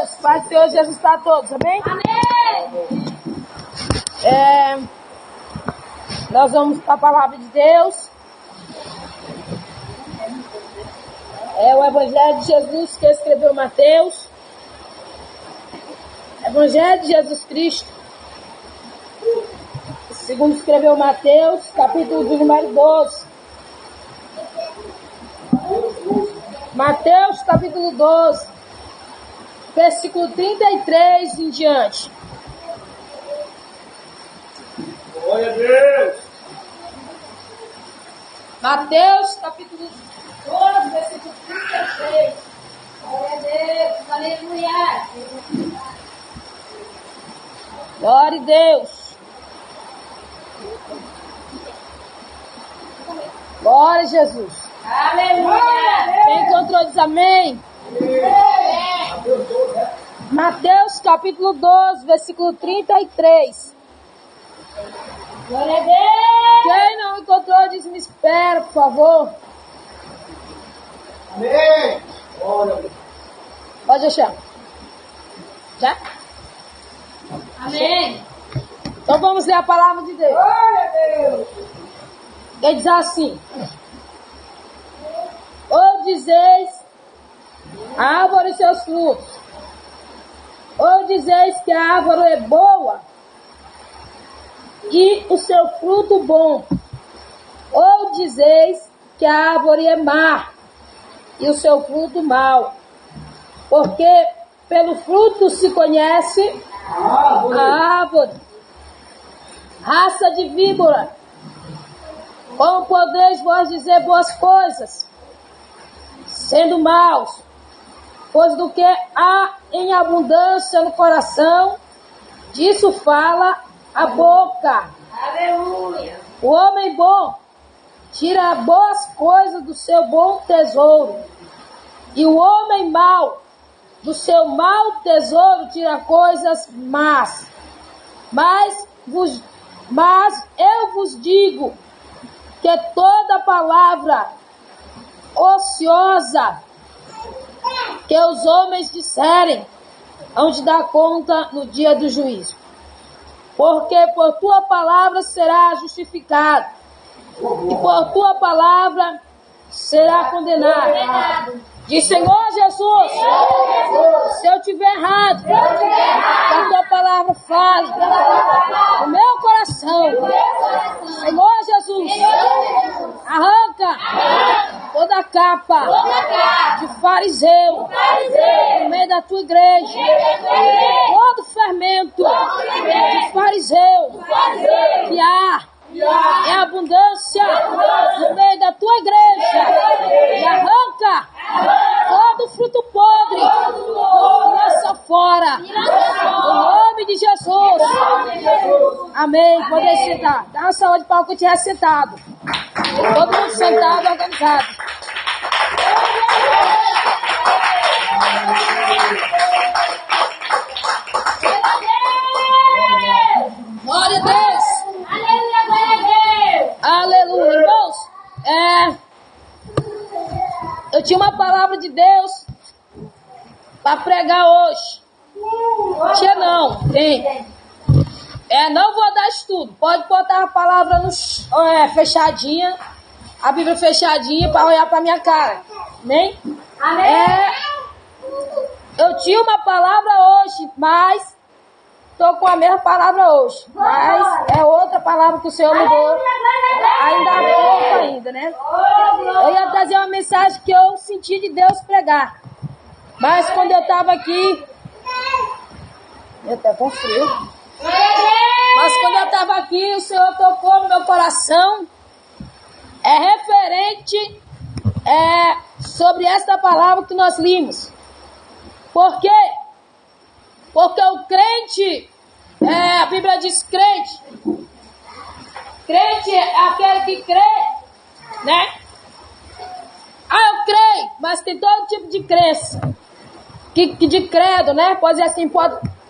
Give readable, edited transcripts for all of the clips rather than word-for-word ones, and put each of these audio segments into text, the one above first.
Deus, Pai do Senhor Jesus para todos, amém? Amém! Nós vamos para a palavra de Deus. É o Evangelho de Jesus que escreveu Mateus. Evangelho de Jesus Cristo, segundo escreveu Mateus, capítulo de número 12. Mateus, capítulo 12, versículo 33 em diante. Glória a Deus! Mateus, capítulo 12, versículo 33. Glória a Deus, aleluia. Glória a Deus. Glória a Jesus. Aleluia. Quem encontrou diz amém. Mateus capítulo 12, versículo 33. Glória a Deus. Quem não encontrou diz me espera, por favor. Amém! Glória a Deus! Pode deixar. Já? Amém. Então vamos ler a palavra de Deus. Glória a Deus! Ele diz assim: ou dizeis a árvore e seus frutos, ou dizeis que a árvore é boa e o seu fruto bom, ou dizeis que a árvore é má e o seu fruto mau, porque pelo fruto se conhece a árvore. Raça de víbora, como podeis vós dizer boas coisas, sendo maus? Pois do que há em abundância no coração, disso fala a boca. Aleluia! O homem bom tira boas coisas do seu bom tesouro, e o homem mau do seu mau tesouro tira coisas más. Mas eu vos digo que toda palavra ociosa que os homens disserem, hão de dar conta no dia do juízo. Porque por tua palavra será justificado, e por tua palavra será condenado. Diz Senhor Jesus, se eu tiver errado, que a tua palavra fale no meu coração. Senhor Jesus, arranca toda a capa de fariseu no meio da tua igreja, todo fermento de fariseu que há é abundância no meio da tua igreja, e arranca todo fruto podre e lança fora, no nome de Jesus. Amém. Pode sentar. Dá uma saúde para o que estiver sentado. Todo mundo sentado, organizado. Glória a Deus. Aleluia, glória a Deus. Aleluia, irmãos. Eu tinha uma palavra de Deus para pregar hoje. Tinha não, tem. Não vou dar estudo. Pode botar a palavra no fechadinha, a Bíblia fechadinha para olhar para minha cara. Amém? Eu tinha uma palavra hoje, mas estou com a mesma palavra hoje. Mas é outra palavra que o Senhor mudou. Ainda há pouco ainda, né? Eu ia trazer uma mensagem que eu senti de Deus pregar. Mas quando eu estava aqui, eu até com frio. Mas quando eu estava aqui, o Senhor tocou no meu coração. É referente sobre esta palavra que nós limos. Por quê? Porque o crente, a Bíblia diz crente. Crente é aquele que crê, né? Eu creio, mas tem todo tipo de crença. De credo, né? Pode dizer assim,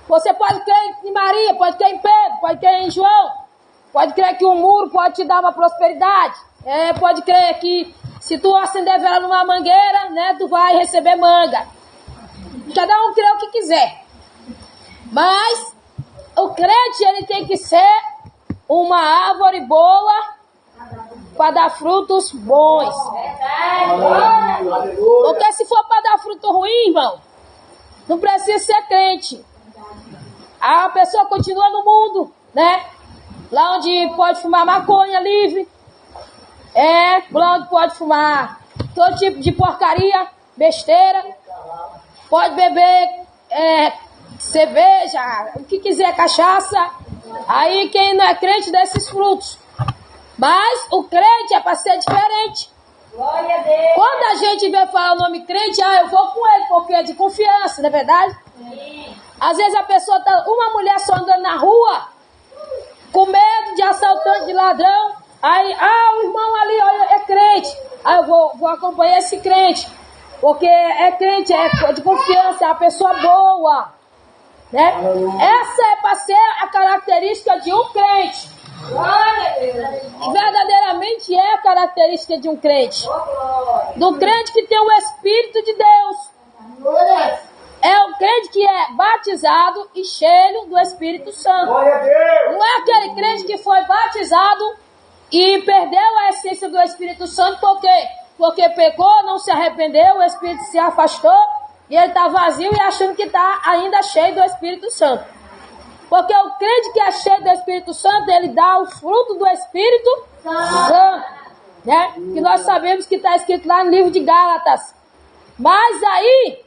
você pode crer em Maria, pode crer em Pedro, pode crer em João, pode crer que um muro pode te dar uma prosperidade. Pode crer que se tu acender vela numa mangueira, né, tu vai receber manga. cada um crê o que quiser. Mas o crente, ele tem que ser uma árvore boa para dar frutos bons. Porque se for para dar fruto ruim, irmão, não precisa ser crente. A pessoa continua no mundo, né? Lá onde pode fumar maconha livre. Lá onde pode fumar todo tipo de porcaria, besteira. Pode beber cerveja, o que quiser, cachaça. Aí quem não é crente dá esses frutos. Mas o crente é para ser diferente. Glória a Deus. Quando a gente vê falar o nome crente, eu vou com ele, porque é de confiança, não é verdade? Sim. Às vezes a pessoa tá, uma mulher só andando na rua, com medo de assaltante, de ladrão. Aí, o irmão ali, olha, é crente. Aí eu vou acompanhar esse crente. Porque é crente, é de confiança, é uma pessoa boa. Né? Essa é para ser a característica de um crente. Glória a Deus. Verdadeiramente é a característica de um crente. Do crente que tem o Espírito de Deus. É o crente que é batizado e cheio do Espírito Santo. Glória a Deus. Não é aquele crente que foi batizado e perdeu a essência do Espírito Santo. Por quê? Porque pecou, não se arrependeu, o Espírito se afastou e ele está vazio e achando que está ainda cheio do Espírito Santo. Porque o crente que é cheio do Espírito Santo, ele dá o fruto do Espírito Santo. Né? Que nós sabemos que está escrito lá no livro de Gálatas. Mas aí,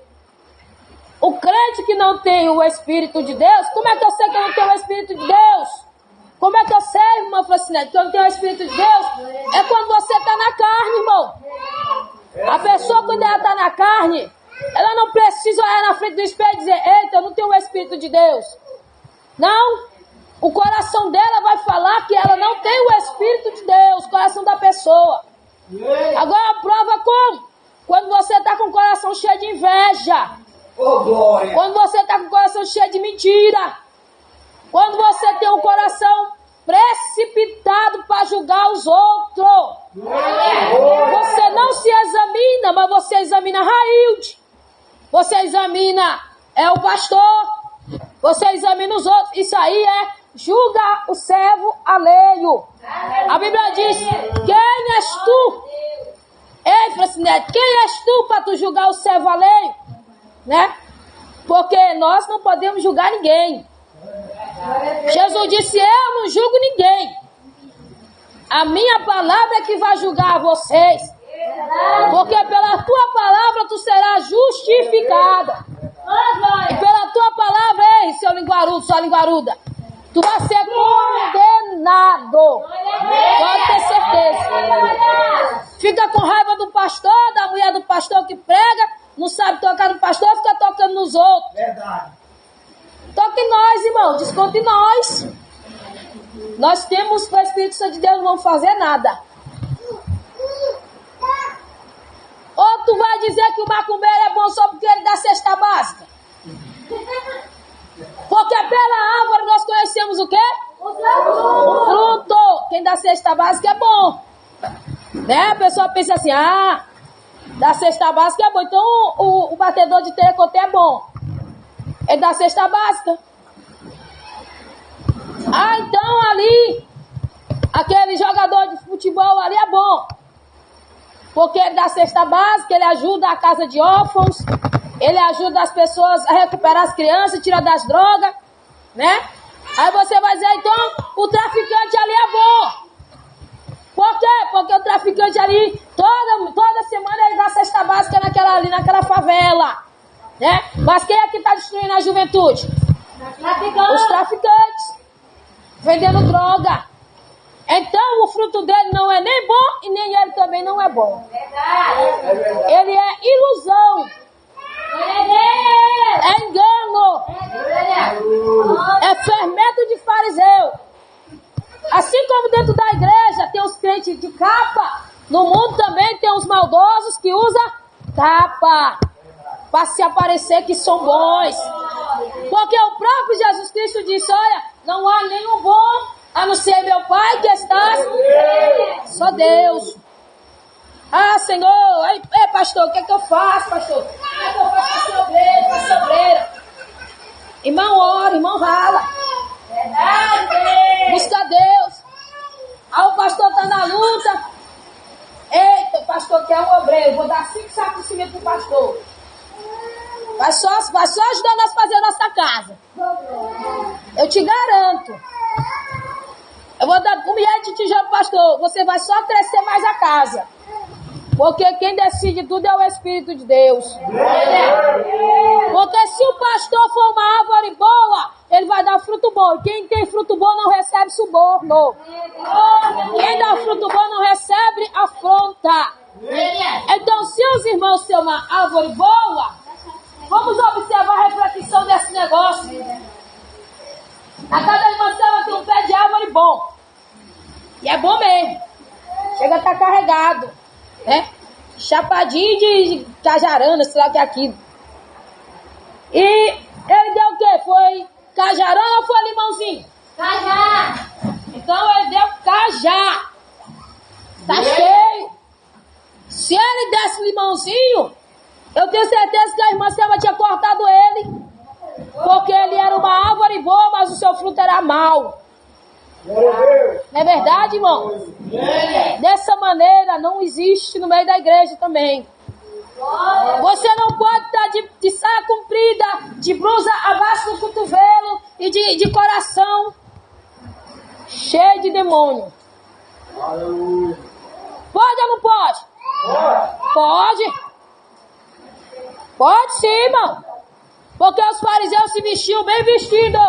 o crente que não tem o Espírito de Deus, como é que eu sei que eu não tenho o Espírito de Deus? Como é que eu sei, irmã Francinete, que eu não tenho o Espírito de Deus? É quando você está na carne, irmão. A pessoa, quando ela está na carne, ela não precisa olhar na frente do espelho e dizer: eita, eu não tenho o Espírito de Deus. Não. O coração dela vai falar que ela não tem o Espírito de Deus, o coração da pessoa. Agora a prova como? Quando você está com o coração cheio de inveja. Oh, glória. Quando você está com o coração cheio de mentira. Quando você tem um coração precipitado para julgar os outros. Você não se examina, mas você examina Railde. Você examina o pastor. Você examina os outros. Isso aí julga o servo alheio. A Bíblia diz: quem és tu? Ei, Francinete, quem és tu para tu julgar o servo alheio? Né? Porque nós não podemos julgar ninguém. Jesus disse: eu não julgo ninguém. A minha palavra é que vai julgar vocês. Porque pela tua palavra tu serás justificada. E pela tua palavra, ei, seu linguarudo, sua linguaruda, tu vai ser condenado. Pode ter certeza. Fica com raiva do pastor, da mulher do pastor que prega, não sabe tocar no pastor, fica tocando nos outros. Verdade. Toque em nós, irmão, desconte em nós. Nós temos o Espírito Santo de Deus, não vamos fazer nada. Ou tu vai dizer que o macumbeiro é bom só porque ele dá cesta básica? Porque pela árvore nós conhecemos o quê? O fruto. Quem dá cesta básica é bom. Né? A pessoa pensa assim: dá cesta básica é bom. Então o batedor de terecoté é bom. Ele dá cesta básica. Então ali, aquele jogador de futebol ali é bom. Porque ele dá cesta básica, ele ajuda a casa de órfãos, ele ajuda as pessoas a recuperar as crianças, tirar das drogas, né? Aí você vai dizer: então o traficante ali é bom. Por quê? Porque o traficante ali, toda semana ele dá cesta básica naquela favela, né? Mas quem é que está destruindo a juventude? Os traficantes, vendendo droga. Então o fruto dele não é nem bom e nem ele também não é bom. Ele é ilusão. É engano. É fermento de fariseu. Assim como dentro da igreja tem os crentes de capa, no mundo também tem os maldosos que usam capa para se aparecer que são bons. Porque o próprio Jesus Cristo disse: olha, não há nenhum bom a não ser meu Pai que estás. Só Deus. Senhor, ei, pastor, o que é que eu faço, pastor? O que é que eu faço para ser obreiro, para ser pastor quer um obreiro, vou dar 5 sacos de cimento pro pastor. Vai só ajudar nós a fazer a nossa casa. Eu te garanto. Eu vou dar 1 milhão de tijolo pro pastor. Você vai só crescer mais a casa. Porque quem decide tudo é o Espírito de Deus. Porque se o pastor for uma árvore boa, ele vai dar fruto bom. E quem tem fruto bom não recebe suborno. Quem dá fruto bom não recebe afronta. Então, se os irmãos são uma árvore boa, vamos observar a reflexão desse negócio. A cada irmã tem um pé de árvore bom. E é bom mesmo. Chega a estar carregado. Né? Chapadinho de cajarana, sei lá o que é aquilo. E ele deu o quê? Foi cajarana ou foi limãozinho? Cajá. Então ele deu cajá. Tá cheio. Se ele desse limãozinho, eu tenho certeza que a irmã Selma tinha cortado ele. Porque ele era uma árvore boa, mas o seu fruto era mau. Não é verdade, irmão? Dessa maneira não existe no meio da igreja também. Você não pode estar de saia comprida, de blusa abaixo do cotovelo e de coração cheio de demônio. Pode ou não pode? Pode. Pode sim, irmão. Porque os fariseus se vestiam bem vestidos.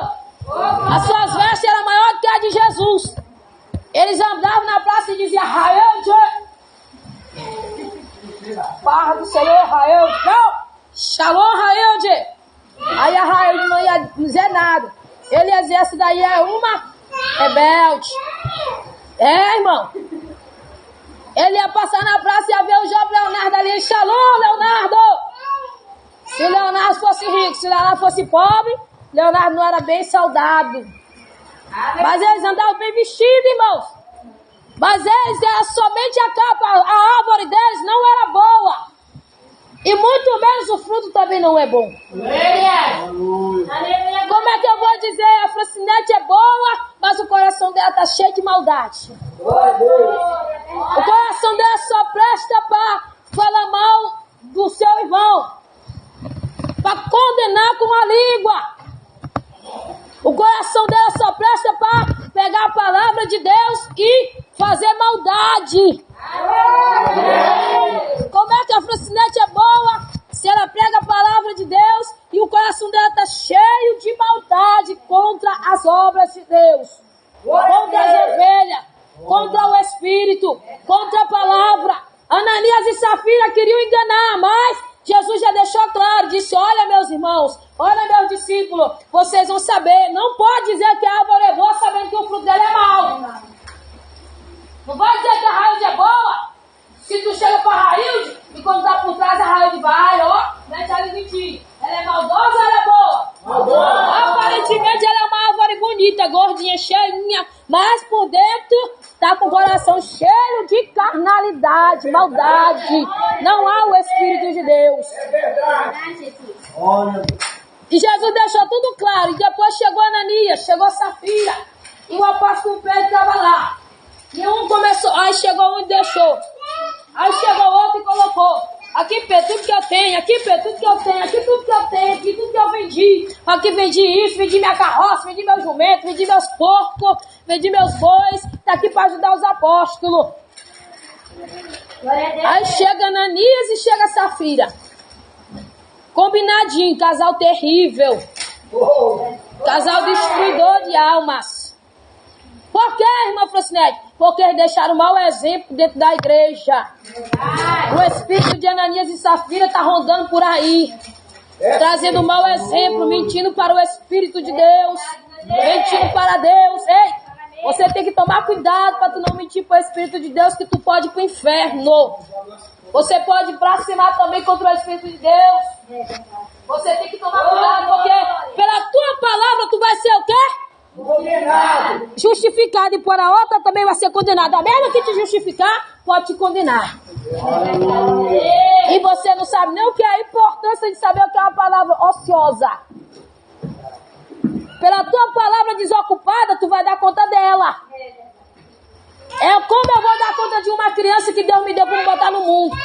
As suas vestes eram maiores que a de Jesus. Eles andavam na praça e diziam: Raelde, barra do Senhor, Raelde, não, Shalom, Raelde. Aí a Raelde não ia dizer nada. Ele ia dizer: essa daí é uma rebelde. É, irmão. Ele ia passar na praça e ia ver o jovem Leonardo ali: Shalom, Leonardo. Se Leonardo fosse rico, se Leonardo fosse pobre, Leonardo não era bem saudado. Mas eles andavam bem vestidos, irmãos. Mas eles eram somente a capa, a árvore deles não era boa. E muito menos o fruto também não é bom. Como é que eu vou dizer? A Francinete é boa, mas o coração dela está cheio de maldade. O coração dela só presta para falar mal do seu irmão, para condenar com a língua. O coração dela só presta para pegar a palavra de Deus e fazer maldade. Como é que a Francinete é boa se ela prega a palavra de Deus e o coração dela está cheio de maldade contra as obras de Deus, contra as ovelhas, contra o Espírito, contra a palavra? Ananias e Safira queriam enganar, mas Jesus já deixou claro, disse: olha, meus irmãos, olha, meus discípulos, vocês vão saber. Não pode dizer que a árvore é boa sabendo que o fruto dela é mau. Não vai dizer que a raiz é boa se tu chega para a raiz e quando tá por trás a raiz vai, ó, mete ali em ti. Ela é maldosa ou ela é boa? Aparentemente ela é uma árvore bonita, gordinha, cheinha, mas por dentro tá com o coração cheio de carnalidade, maldade. Não há o Espírito de Deus. E Jesus deixou tudo claro. E depois chegou Ananias, chegou Safira, e o apóstolo Pedro estava lá. E um começou, aí chegou um e deixou. Aí chegou outro e colocou: aqui, Pedro, tudo que eu tenho, aqui, Pedro, tudo que eu tenho, aqui, tudo que eu tenho, aqui, tudo que eu vendi. Aqui, vendi isso, vendi minha carroça, vendi meu jumento, vendi meus porcos, vendi meus bois, tá aqui para ajudar os apóstolos. Aí chega Ananias e chega Safira. Combinadinho, casal terrível. Casal destruidor de almas. Por que, irmã Francinete? Porque eles deixaram um mau exemplo dentro da igreja. O espírito de Ananias e Safira está rondando por aí, trazendo um mau exemplo, mentindo para o Espírito de Deus, mentindo para Deus. Ei, você tem que tomar cuidado para tu não mentir para o Espírito de Deus, que tu pode ir para o inferno. Você pode blasfemar também contra o Espírito de Deus. Você tem que tomar cuidado, porque pela tua palavra tu vai ser o quê? Condenado. Justificado, e por a outra também vai ser condenado. A mesma que te justificar, pode te condenar. E você não sabe nem o que é a importância de saber o que é uma palavra ociosa. Pela tua palavra desocupada, tu vai dar conta dela. Como eu vou dar conta de uma criança que Deus me deu para me botar no mundo?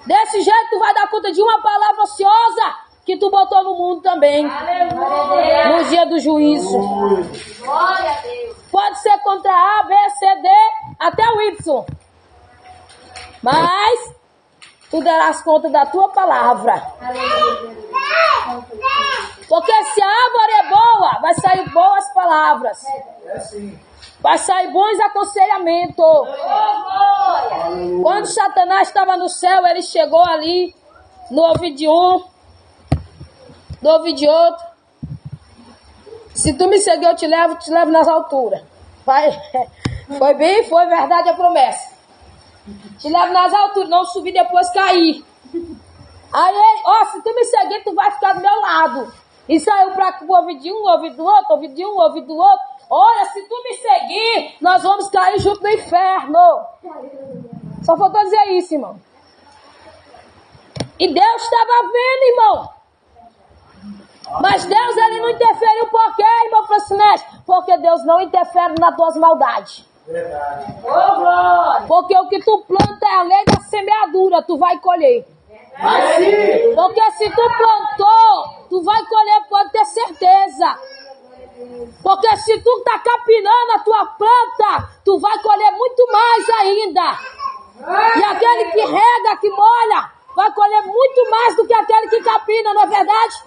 Desse jeito tu vai dar conta de uma palavra ociosa que tu botou no mundo também. Aleluia. No dia do juízo. Glória a Deus. Pode ser contra A, B, C, D, até o Y. Mas tu darás conta da tua palavra. Porque se a árvore é boa, vai sair boas palavras. É sim. Vai sair bons aconselhamentos. Oh, glória. Quando Satanás estava no céu, ele chegou ali, no ouvido de um, no ouvido de outro. Se tu me seguir, eu te levo nas alturas. Vai. Foi verdade a promessa. Te levo nas alturas, não subir depois cair. Aí ele, se tu me seguir, tu vai ficar do meu lado. E saiu para o ouvido de um, ouvido do outro, ouvido de um, ouvido do outro. Olha, se tu me seguir, nós vamos cair junto no inferno. Só faltou dizer isso, irmão. E Deus estava vendo, irmão. Mas Deus, ele não interferiu por quê, irmão Francinete? Porque Deus não interfere nas tuas maldades. Verdade. Oh, glória. Porque o que tu planta é a lei da semeadura, tu vai colher. Assim. Porque se tu plantou, tu vai colher, pode ter certeza. Porque se tu tá capinando a tua planta, tu vai colher muito mais ainda. E aquele que rega, que molha, vai colher muito mais do que aquele que capina, não é verdade?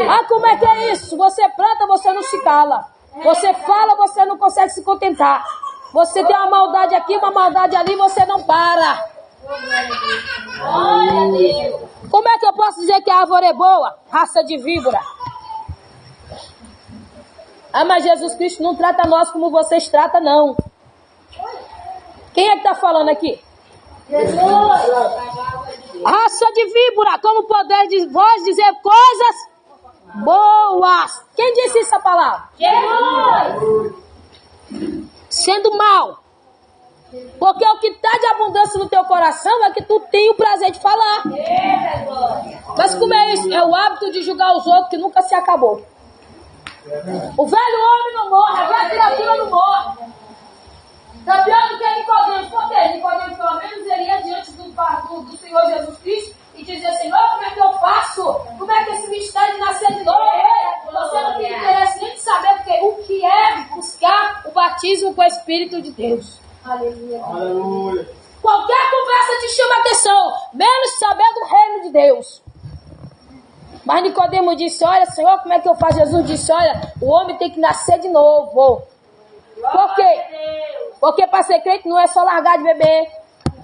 Ah, como é que é isso? Você planta, você não se cala. Você fala, você não consegue se contentar. Você tem uma maldade aqui, uma maldade ali, você não para. Glória a Deus. Como é que eu posso dizer que a árvore é boa? Raça de víbora. Ah, mas Jesus Cristo não trata nós como vocês tratam, não. Quem é que está falando aqui? Jesus. Raça de víbora, como podeis vós dizer coisas boas. Quem disse essa palavra? Jesus. Sendo mal. Porque o que está de abundância no teu coração é que tu tem o prazer de falar. Eita, glória. Mas como é isso? É o hábito de julgar os outros que nunca se acabou. O velho homem não morre, a velha criatura não morre. Está pior do que Nicodemo. Por quê? Nicodemo, pelo menos, ele ia diante do Senhor Jesus Cristo e dizia: Senhor, como é que eu faço? Como é que esse mistério de nascer de novo? Você não tem interesse nem de saber o que é buscar o batismo com o Espírito de Deus. Aleluia. Aleluia. Qualquer conversa te chama atenção, menos saber do reino de Deus. Mas Nicodemo disse: olha, Senhor, como é que eu faço? Jesus disse: olha, o homem tem que nascer de novo. Por quê? Porque para ser crente não é só largar de beber,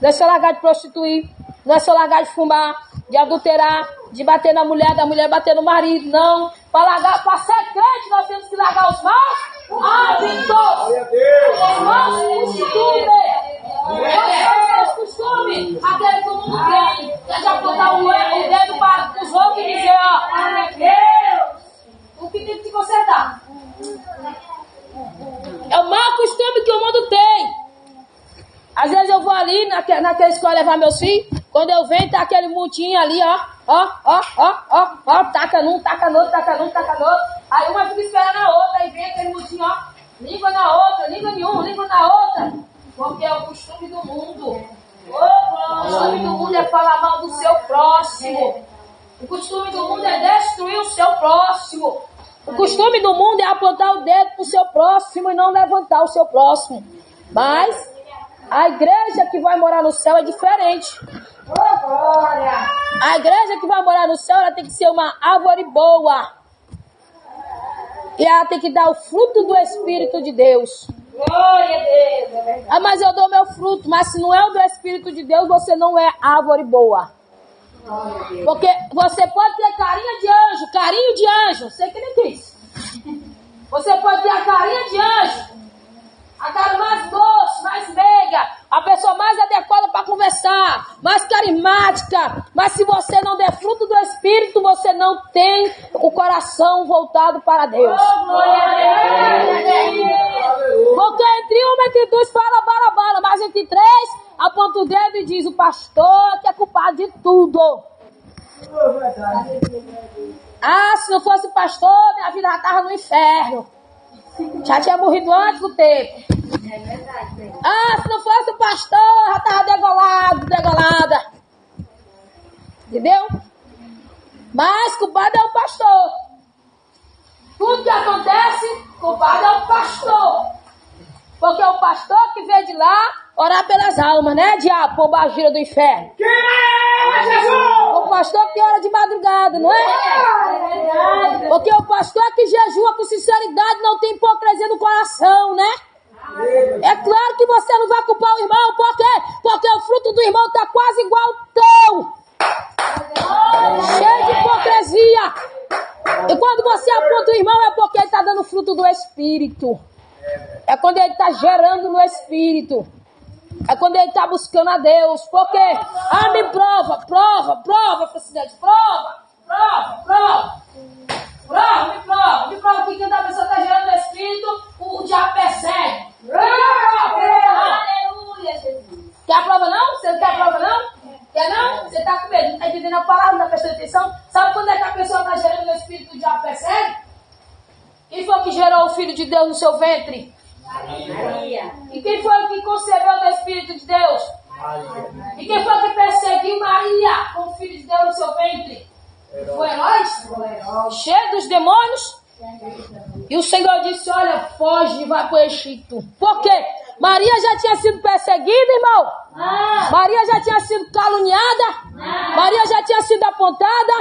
não é só largar de prostituir, não é só largar de fumar, de adulterar, de bater na mulher, da mulher bater no marido, não. Para ser crente nós temos que largar os maus hábitos. Glória a Deus. Os maus costumes, aquele que o mundo tem, é de apontar o dedo para os outros e dizer: ó, o que tem que se consertar? É o mau costume que o mundo tem. Às vezes eu vou ali naquela escola levar meus filhos. Quando eu venho, tá aquele montinho ali, ó, taca num, taca no outro, taca num, taca no outro. Aí uma fica esperando a outra, aí vem aquele montinho, ó, língua na outra, língua em um, língua na outra. Porque é o costume do mundo. O costume do mundo é falar mal do seu próximo. O costume do mundo é destruir o seu próximo. O costume do mundo é apontar o dedo pro seu próximo e não levantar o seu próximo. Mas a igreja que vai morar no céu é diferente. A igreja que vai morar no céu, ela tem que ser uma árvore boa. E ela tem que dar o fruto do Espírito de Deus. Glória a Deus. É verdade. Ah, mas eu dou meu fruto. Mas se não é o do Espírito de Deus, você não é árvore boa. Porque você pode ter carinho de anjo. Sei que nem quis. Você pode ter a carinha de anjo. A cara mais doce, mais meiga, a pessoa mais adequada para conversar, mais carismática. Mas se você não der fruto do Espírito, você não tem o coração voltado para Deus. Porque entre uma e entre dois fala bala, mas entre três aponta o dedo e diz: o pastor que é culpado de tudo. Ah, se não fosse pastor, minha vida já estava no inferno. Já tinha morrido antes do tempo. É verdade. Ah, se não fosse o pastor, já tava degolada. Entendeu? Mas culpado é o pastor. Tudo que acontece, culpado é o pastor. Porque é o pastor que veio de lá orar pelas almas, né, diabo, pombagira do inferno. Quem é Jesus? O pastor que ora de madrugada, não é? É verdade. Porque o pastor que jejua com sinceridade não tem hipocrisia no coração, né? É claro que você não vai culpar o irmão, por quê? Porque o fruto do irmão está quase igual ao teu. Cheio de hipocrisia. E quando você aponta o irmão é porque ele está dando fruto do Espírito. É quando ele está gerando no Espírito. É quando ele está buscando a Deus. Por quê? Ah, me prova, presidente. Me prova que quando a pessoa está gerando no Espírito, o diabo persegue. Aleluia, Jesus. Quer a prova não? Você não quer a prova não? Quer não? Você está com medo, não está entendendo a palavra, não está prestando atenção? Sabe quando é que a pessoa está gerando no Espírito, o diabo persegue? Quem foi que gerou o Filho de Deus no seu ventre? Maria. E quem foi que concebeu do Espírito de Deus? E quem foi que perseguiu Maria com o Filho de Deus no seu ventre? Foi Herodes? Cheio dos demônios? E o Senhor disse, olha, foge e vai para o Egito. Por quê? Maria já tinha sido perseguida, irmão? Maria já tinha sido caluniada? Maria já tinha sido apontada?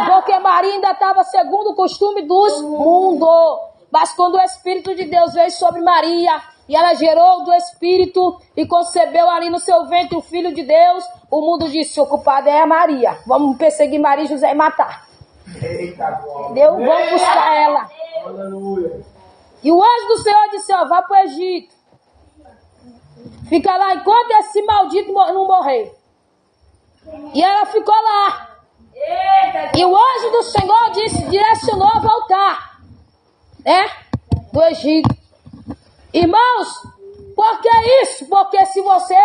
Porque Maria ainda estava segundo o costume dos mundos. Mas quando o Espírito de Deus veio sobre Maria, e ela gerou do Espírito e concebeu ali no seu ventre o Filho de Deus, o mundo disse, o culpado é a Maria. Vamos perseguir Maria e José e matar. Entendeu? Vamos buscar ela. Aleluia. E o anjo do Senhor disse, ó, vá para o Egito. Fica lá enquanto esse maldito não morrer. E ela ficou lá. E o anjo do Senhor direcionou a voltar, né? Do Egito. Irmãos, por que isso? Porque se você,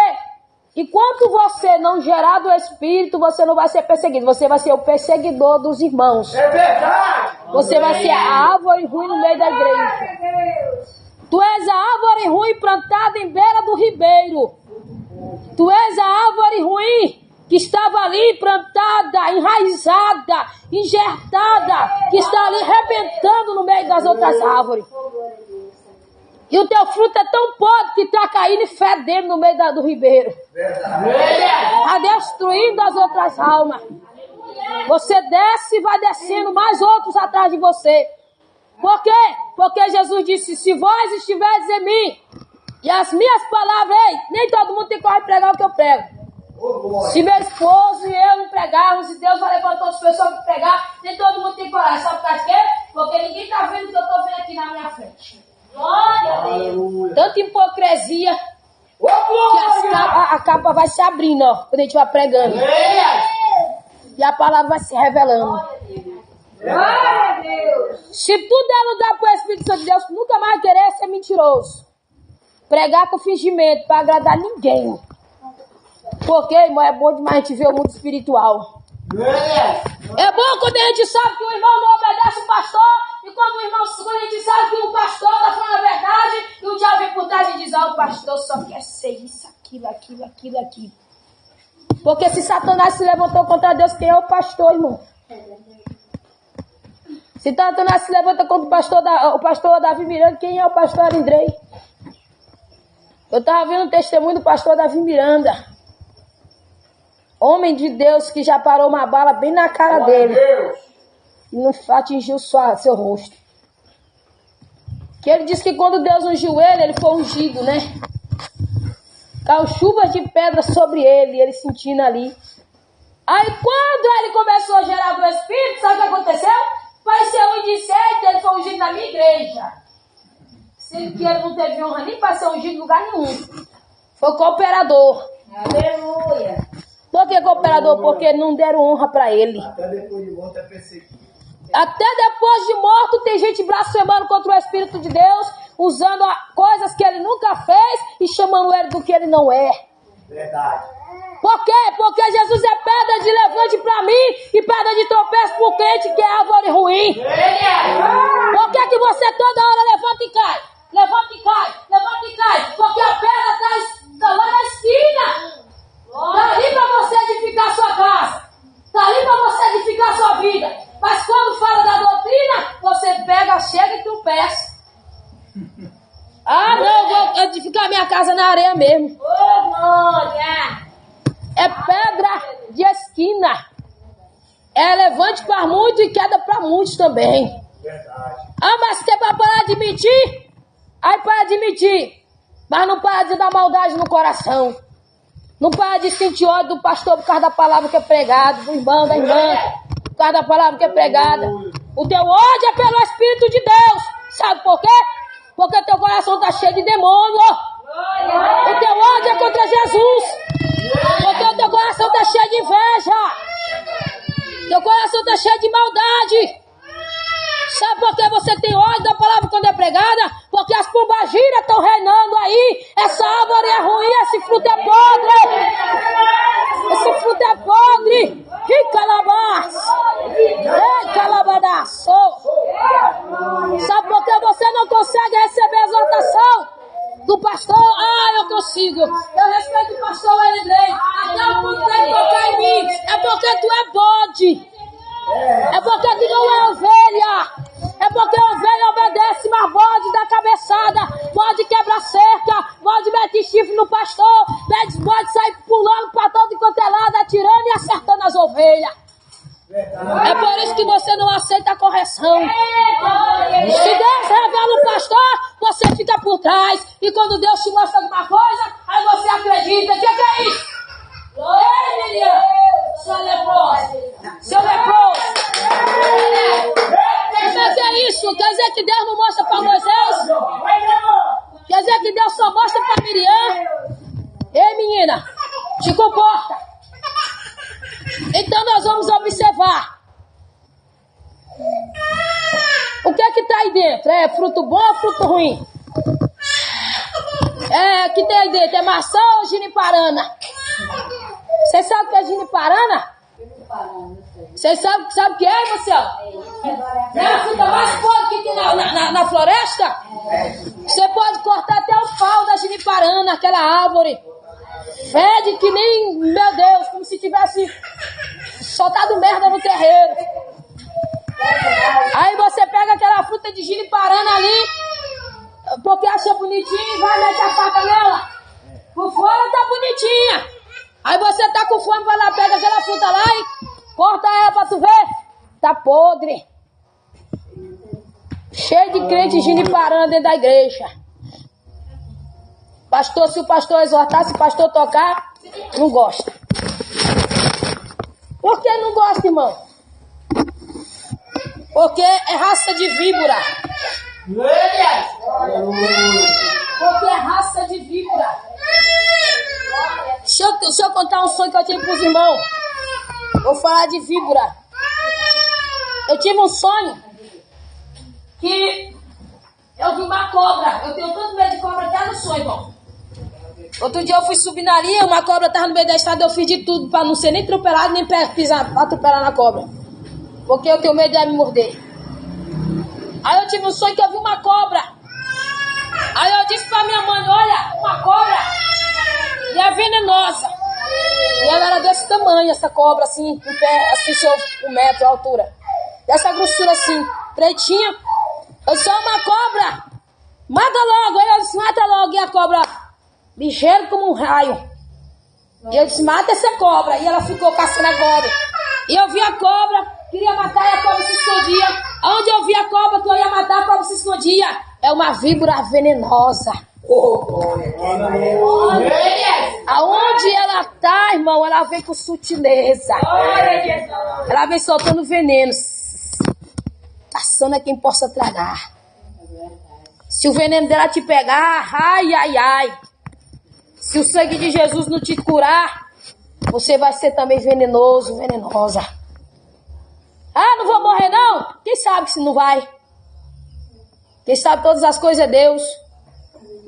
enquanto você não gerar do Espírito, você não vai ser perseguido. Você vai ser o perseguidor dos irmãos. É verdade. Você vai ser a árvore ruim no meio da igreja. Tu és a árvore ruim plantada em beira do ribeiro. Tu és a árvore ruim que estava ali plantada, enraizada, engertada, que está ali arrebentando no meio das outras árvores. E o teu fruto é tão podre que está caindo e fedendo no meio do ribeiro. Está destruindo as outras almas. Você desce e vai descendo mais outros atrás de você. Por quê? Porque Jesus disse, se vós estiverdes em mim, e as minhas palavras, ei, nem todo mundo tem coragem de pregar o que eu prego. Se meu esposo e eu não pregarmos, e Deus vai levantar outras pessoas para pregar, nem todo mundo tem coragem. Sabe por causa de quê? Porque ninguém está vendo o que eu estou vendo aqui na minha frente. Glória a Deus. Tanta hipocrisia que a capa vai se abrindo, ó, quando a gente vai pregando. E a palavra vai se revelando. Glória a Deus. Se tudo é lugar para o Espírito Santo de Deus, nunca mais querer ser mentiroso. Pregar com fingimento para agradar ninguém. Porque, irmão, é bom demais a gente ver o mundo espiritual. É bom quando a gente sabe que o irmão não obedece o pastor. E quando a gente sabe que o pastor está falando a verdade. E o diabo vem por trás e diz, ó, o pastor só quer ser isso, aquilo. Porque se Satanás se levantou contra Deus, quem é o pastor, irmão? Se Satanás se levanta contra o pastor Davi Miranda, quem é o pastor Arindrei? Eu estava vendo o testemunho do pastor Davi Miranda. Homem de Deus que já parou uma bala bem na cara dele. E não atingiu seu rosto. Que ele disse que quando Deus ungiu ele foi ungido, né? Caiu chuvas de pedra sobre ele, ele sentindo ali. Aí quando ele começou a gerar do Espírito, sabe o que aconteceu? Vai ser um de sete, ele foi ungido na minha igreja. Sendo que ele não teve honra nem para ser ungido em lugar nenhum. Foi cooperador. Aleluia. Por que cooperador? Porque não deram honra para ele. Até depois de morto é perseguido. Até depois de morto tem gente blasfemando contra o Espírito de Deus, usando coisas que ele nunca fez e chamando ele do que ele não é. Verdade. Por quê? Porque Jesus é pedra de levante para mim e pedra de tropeço para o crente que é árvore ruim. Por que você toda hora levanta e cai? Levanta e cai. Por edificar a sua vida. Mas quando fala da doutrina, você pega, chega e tropeça. Ah, não, eu vou edificar minha casa na areia mesmo. Ô, glória! É pedra de esquina. É levante para muitos e queda para muitos também. Verdade. Ah, mas você vai parar de mentir? Aí para de mentir. Mas não para de dar maldade no coração. Não para de sentir ódio do pastor por causa da palavra que é pregada, do irmão, da irmã, por causa da palavra que é pregada. O teu ódio é pelo Espírito de Deus. Sabe por quê? Porque teu coração está cheio de demônio. O teu ódio é contra Jesus. Porque o teu coração está cheio de inveja. Teu coração está cheio de maldade. Sabe por que você tem ódio da palavra quando é pregada? Porque as pombagiras estão reinando aí. Essa árvore é ruim, esse fruto é podre. Esse fruto é podre. Que calabás. Ei, calabadaço. Sabe por que você não consegue receber a exortação do pastor? Ah, eu consigo. Eu respeito o pastor Wesley. Até o ponto dele tocar em mim. É porque tu é bode. É porque tu não é ovelha. É porque a ovelha obedece, mas bode dá cabeçada, pode quebrar cerca, pode meter chifre no pastor, pode sair pulando pra todo quanto é lado, atirando e acertando as ovelhas. É por isso que você não aceita a correção. Se Deus revela o pastor, você fica por trás. E quando Deus te mostra alguma coisa, aí você acredita. O que é isso? Ei, Miriam! Seu leproso! Seu leproso! Como é que é isso? Quer dizer que Deus não mostra para Moisés? Quer dizer que Deus só mostra para Miriam? Ei, menina! Te comporta! Então nós vamos observar. O que é que está aí dentro? É fruto bom ou fruto ruim? É, que tem aí dentro? É maçã ou giniparana? Você sabe o que é giniparana? Você sabe o que é, Marcelo? Não é a fruta mais podre que tem na floresta? Você pode cortar até o pau da giniparana, aquela árvore. Fede que nem, meu Deus, como se tivesse soltado merda no terreiro. Aí você pega aquela fruta de giniparana ali, porque acha bonitinho e vai meter a faca nela. Por fora tá bonitinha. Aí você tá com fome, vai lá, pega aquela fruta lá e corta ela pra tu ver. Tá podre. Cheio de crente giniparana dentro da igreja. Pastor, se o pastor exortar, se o pastor tocar, não gosta. Por que não gosta, irmão? Porque é raça de víbora. Porque é raça de víbora. Deixa eu contar um sonho que eu tive pros irmãos. Vou falar de víbora. Eu tive um sonho que eu vi uma cobra. Eu tenho tanto medo de cobra até no sonho, irmão. Outro dia eu fui subir na linha, uma cobra tava no meio da estrada, eu fiz de tudo pra não ser nem atropelado, nem pisar, atropelar na cobra. Porque eu tenho medo de ela me morder. Aí eu tive um sonho que eu vi uma cobra. Aí eu disse pra minha mãe, olha, uma cobra, e é venenosa. E ela era desse tamanho, essa cobra, assim, em pé, assim, 1 metro a altura. Dessa grossura assim, pretinha. Eu disse, uma cobra, mata logo. Aí eu disse, mata logo. E a cobra, ligeiro como um raio. E eu disse, mata essa cobra. E ela ficou caçando a cobra. E eu vi a cobra, queria matar e a cobra se escondia. Onde eu vi a cobra que eu ia matar, a cobra se escondia. É uma víbora venenosa. Aonde ela tá, irmão, ela vem com sutileza. Ela vem soltando veneno. Caçando a quem possa tragar. Se o veneno dela te pegar, ai, ai, ai. Se o sangue de Jesus não te curar, você vai ser também venenoso, venenosa. Ah, não vou morrer não? Quem sabe se não vai? Quem sabe todas as coisas é Deus.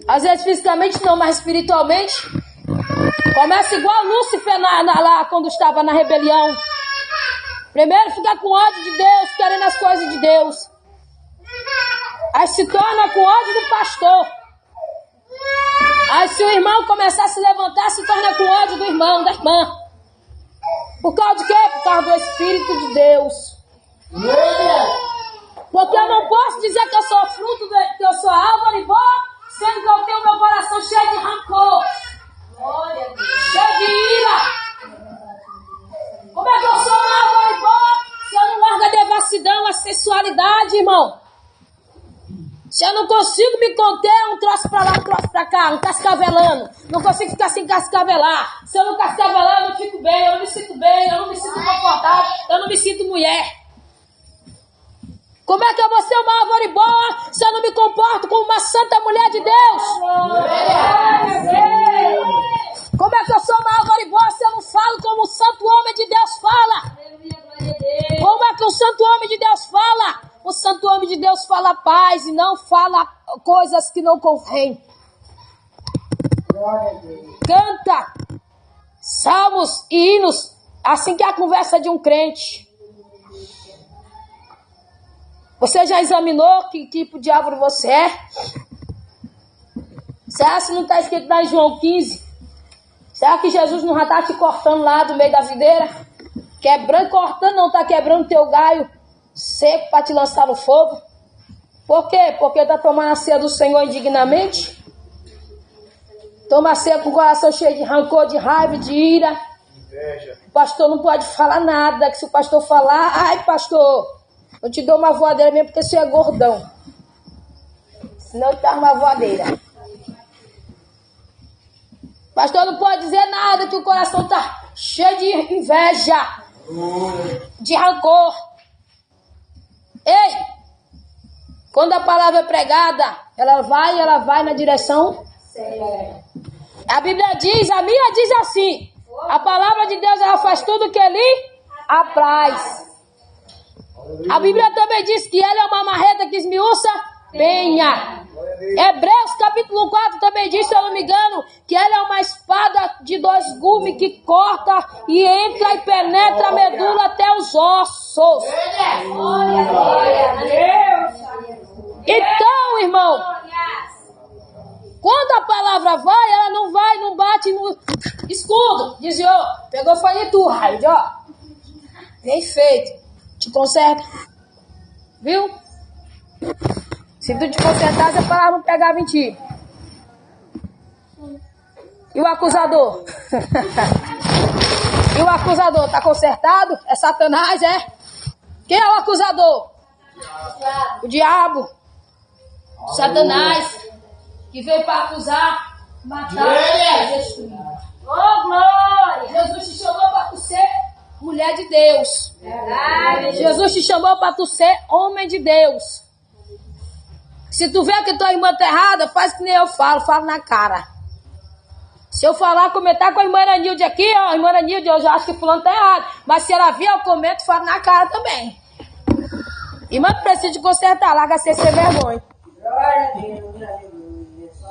Às vezes fisicamente não, mas espiritualmente. Começa igual Lúcifer lá quando estava na rebelião. Primeiro fica com ódio de Deus, querendo as coisas de Deus. Aí se torna com ódio do pastor. Aí se o irmão começar a se levantar, se torna com ódio do irmão, da irmã. Por causa de quê? Por causa do Espírito de Deus. Porque eu não posso dizer que eu sou fruto, que eu sou árvore boa, sendo que eu tenho meu coração cheio de rancor, cheio de ira. Como é que eu sou uma árvore boa se eu não largo a devassidão, a sensualidade, irmão? Se eu não consigo me conter, um troço pra lá, um troço pra cá, um cascavelando. Não consigo ficar sem cascavelar. Se eu não cascavelar, eu não fico bem, eu não me sinto bem, eu não me sinto confortável, eu não me sinto mulher. Como é que eu vou ser uma árvore boa se eu não me comporto como uma santa mulher de Deus? Como é que eu sou uma árvore boa se eu não falo como o santo homem de Deus fala? Como é que o santo homem de Deus fala? O santo homem de Deus fala paz e não fala coisas que não convêm. Canta salmos e hinos, assim que é a conversa de um crente. Você já examinou que tipo de árvore você é? Será que não está escrito lá em João 15? Será que Jesus não já está te cortando lá do meio da videira? Quebrando, cortando, não está quebrando teu galho seco para te lançar no fogo? Por quê? Porque está tomando a ceia do Senhor indignamente? Toma a ceia com o coração cheio de rancor, de raiva, de ira. O pastor não pode falar nada, que se o pastor falar, ai pastor, eu te dou uma voadeira mesmo porque você é gordão. Senão eu te dou uma voadeira. Pastor não pode dizer nada, que o coração está cheio de inveja, de rancor. Ei, quando a palavra é pregada, ela vai na direção certa. A Bíblia diz, a minha diz assim, a palavra de Deus ela faz tudo que lhe apraz. A Bíblia também diz que ela é uma marreta que esmiuça penha. Hebreus capítulo 4 também diz, se eu não me engano, que ela é uma espada de 2 gumes que corta e entra e penetra a medula até os ossos. Então, irmão, quando a palavra vai, ela não bate no escudo. Diz, ó, pegou foi em tu, raio, ó. Bem feito. Te conserta. Viu? Se tu te consertasse, a palavra não pegava em ti. E o acusador? E o acusador? Tá consertado? É Satanás, é? Quem é o acusador? O diabo. Satanás. Que veio para acusar, matar e destruir. Oh, glória! Jesus te chamou para tu ser mulher de Deus. Verdade. Jesus te chamou para tu ser homem de Deus. Se tu vê que tua irmã tá errada, faz que nem eu falo na cara. Se eu falar, comentar com a irmã Aranilde aqui, ó, irmã Aranilde, eu já acho que fulano tá errado. Mas se ela vir, eu comento, falo na cara também. Irmã precisa de consertar, larga sem ser vergonha.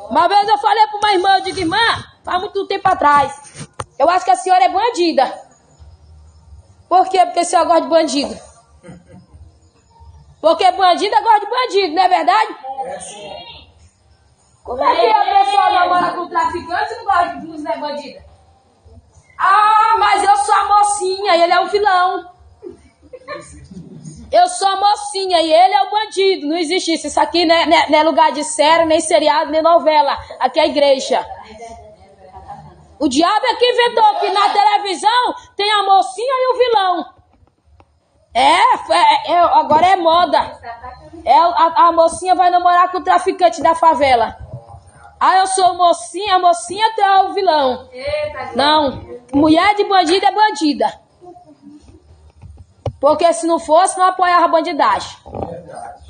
Uma vez eu falei para uma irmã, eu digo, irmã, faz muito tempo atrás, eu acho que a senhora é bandida. Por quê? Porque a senhora gosta de bandido. Porque bandida gosta de bandido, não é verdade? É sim. Como é que a pessoa namora com traficante e não gosta de não é bandida? Ah, mas eu sou a mocinha e ele é o vilão. Eu sou a mocinha e ele é o bandido. Não existe isso. Isso aqui não é lugar de série, nem seriado, nem novela. Aqui é a igreja. O diabo é que inventou que na televisão tem a mocinha e o vilão. Agora é moda. A mocinha vai namorar com o traficante da favela. Ah, eu sou mocinha, a mocinha é o vilão. Não, mulher de bandido é bandida. Porque se não fosse, não apoiava a bandidagem.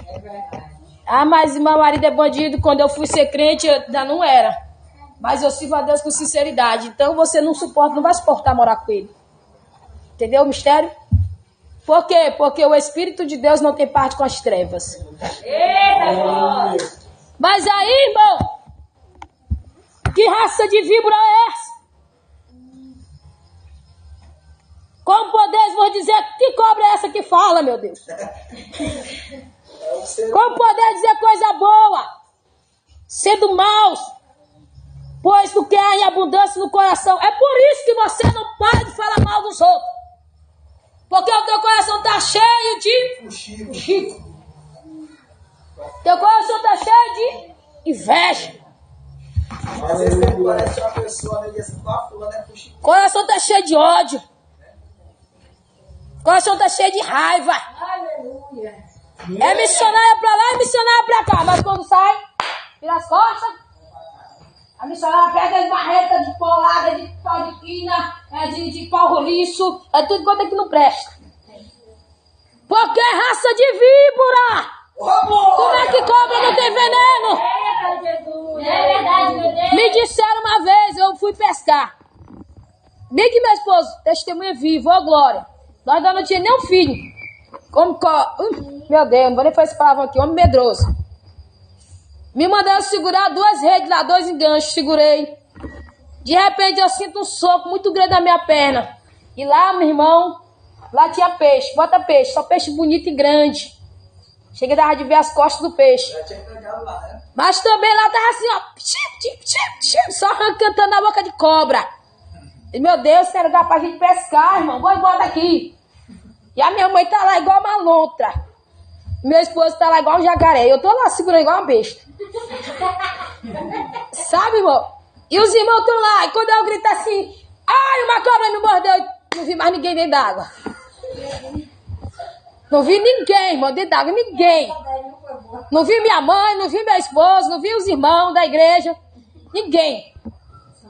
É verdade. Ah, mas meu marido é bandido. Quando eu fui ser crente, eu ainda não era. Mas eu sirvo a Deus com sinceridade. Então você não vai suportar morar com ele. Entendeu o mistério? Por quê? Porque o Espírito de Deus não tem parte com as trevas. Eita, mas aí, irmão, que raça de víbora é essa? Como podeis vos dizer que cobra é essa que fala, meu Deus? Como podeis dizer coisa boa, sendo maus, pois o que há em abundância no coração? É por isso que você não pode falar mal dos outros. Porque o teu coração está cheio de fuxico. Teu coração está cheio de inveja. Às vezes tem parece uma pessoa, né? Diz, fulano é fuxico. Coração está cheio de ódio. Coração está cheio de raiva. Aleluia. É missionária pra lá e missionária pra cá. Mas quando sai, vira as costas. A missionária pega as barretas de polada, de pau de quina, de pau roliço. É tudo quanto é que não presta. Porque é raça de víbora. Como é que cobra não tem veneno? É verdade, meu Deus. Me disseram uma vez, eu fui pescar. Bem que meu esposo, testemunha vivo, ó glória. Nós ainda não tinha nem um filho. Meu Deus, não vou nem fazer esse palavrão aqui, homem medroso. Me mandaram segurar 2 redes lá, 2 enganchos, segurei. De repente eu sinto um soco muito grande na minha perna. E lá, meu irmão, lá tinha peixe, bota peixe, só peixe bonito e grande. Cheguei a dar de ver as costas do peixe. Já tinha pegado lá, né? Mas também lá tava assim, ó, só arrancando a boca de cobra. E meu Deus, se era lugar pra gente pescar, irmão, vou embora daqui. E a minha mãe tá lá igual uma lontra. Meu esposo tá lá igual um jacaré. Eu tô lá segurando igual uma besta. Sabe, irmão? E os irmãos estão lá. E quando eu grito assim, ai, uma cobra me mordeu, não vi mais ninguém dentro d'água. Não vi ninguém, irmão, dentro d'água, ninguém. Não vi minha mãe, não vi meu esposo, não vi os irmãos da igreja. Ninguém.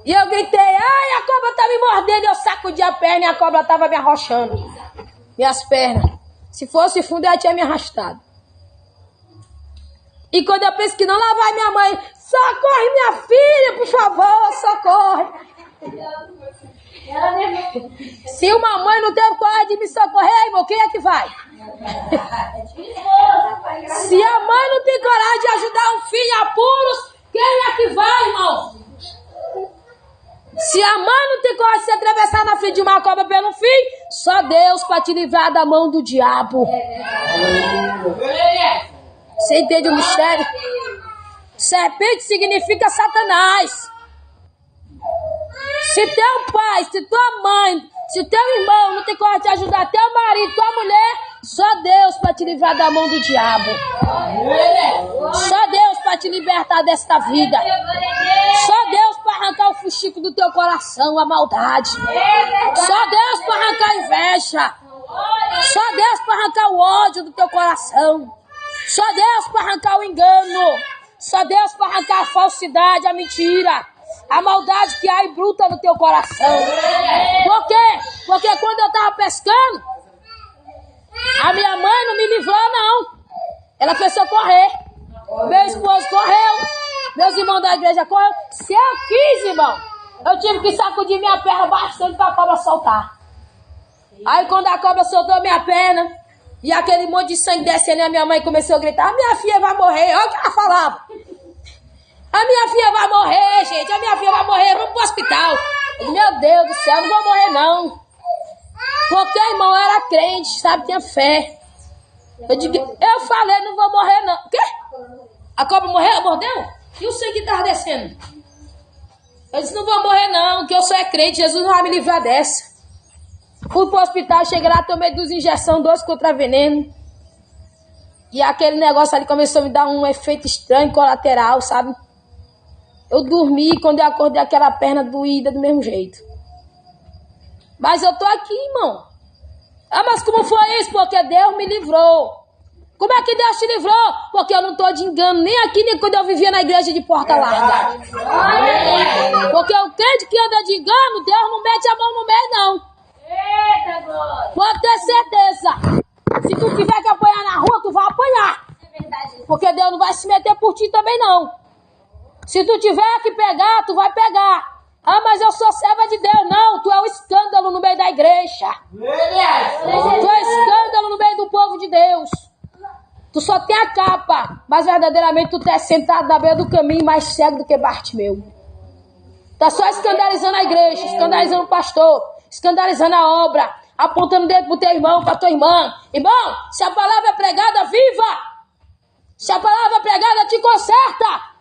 E eu gritei, ai, a cobra tá me mordendo. Eu sacudi a perna e a cobra tava me arrochando. Minhas pernas. Se fosse fundo, ela tinha me arrastado. E quando eu penso que não, lá vai minha mãe. Socorre, minha filha, por favor, socorre. Se uma mãe não teve coragem de me socorrer, irmão, quem é que vai? Se a mãe não tem coragem de ajudar um filho em apuros, quem é que vai, irmão? Se a mãe não tem coragem de se atravessar na frente de uma cobra pelo filho, só Deus para te livrar da mão do diabo. Você entende o mistério? Serpente significa Satanás. Se teu pai, se tua mãe, se teu irmão não tem coragem de ajudar teu marido, tua mulher, só Deus para te livrar da mão do diabo. Só Deus para te libertar desta vida. Só Deus para arrancar o fuxico do teu coração, a maldade. Só Deus para arrancar a inveja. Só Deus para arrancar o ódio do teu coração. Só Deus para arrancar o engano. Só Deus para arrancar a falsidade, a mentira. A maldade que há e bruta no teu coração. Por quê? Porque quando eu estava pescando, a minha mãe não me livrou, não. Ela fez socorrer. Meu esposo correu. Meus irmãos da igreja correram. Se eu quis, irmão, eu tive que sacudir minha perna bastante para a cobra soltar. Aí quando a cobra soltou minha perna, e aquele monte de sangue descendo, a minha mãe começou a gritar, a minha filha vai morrer. Olha o que ela falava. A minha filha vai morrer, gente. A minha filha vai morrer. Vamos pro hospital. Eu disse, meu Deus do céu, não vou morrer, não. Porque, irmão, eu era crente, sabe? Tinha fé. Eu falei, não vou morrer, não. O quê? A cobra morreu? Mordeu? E o sangue estava descendo? Eu disse, não vou morrer, não. Que eu sou crente. Jesus não vai me livrar dessa. Fui pro hospital, cheguei lá, tomei 2 injeções, 2 contra veneno. E aquele negócio ali começou a me dar um efeito estranho, colateral, sabe? Eu dormi, quando eu acordei, aquela perna doída do mesmo jeito. Mas eu tô aqui, irmão. Ah, mas como foi isso? Porque Deus me livrou. Como é que Deus te livrou? Porque eu não tô de engano, nem aqui, nem quando eu vivia na igreja de porta larga. Porque o crente que anda de engano, Deus não mete a mão no meio, não. Eita, glória. Pode ter certeza. Se tu tiver que apanhar na rua, tu vai apanhar. É verdade. Porque Deus não vai se meter por ti também, não. Se tu tiver que pegar, tu vai pegar. Ah, mas eu sou serva de Deus. Não, tu é um escândalo no meio da igreja. Tu é escândalo no meio do povo de Deus. Tu só tem a capa, mas verdadeiramente tu tá sentado na beira do caminho mais cego do que Bartimeu. Tá só escandalizando a igreja, escandalizando o pastor, escandalizando a obra, apontando o dedo pro teu irmão, pra tua irmã. Irmão, se a palavra é pregada, viva! Se a palavra é pregada, te conserta!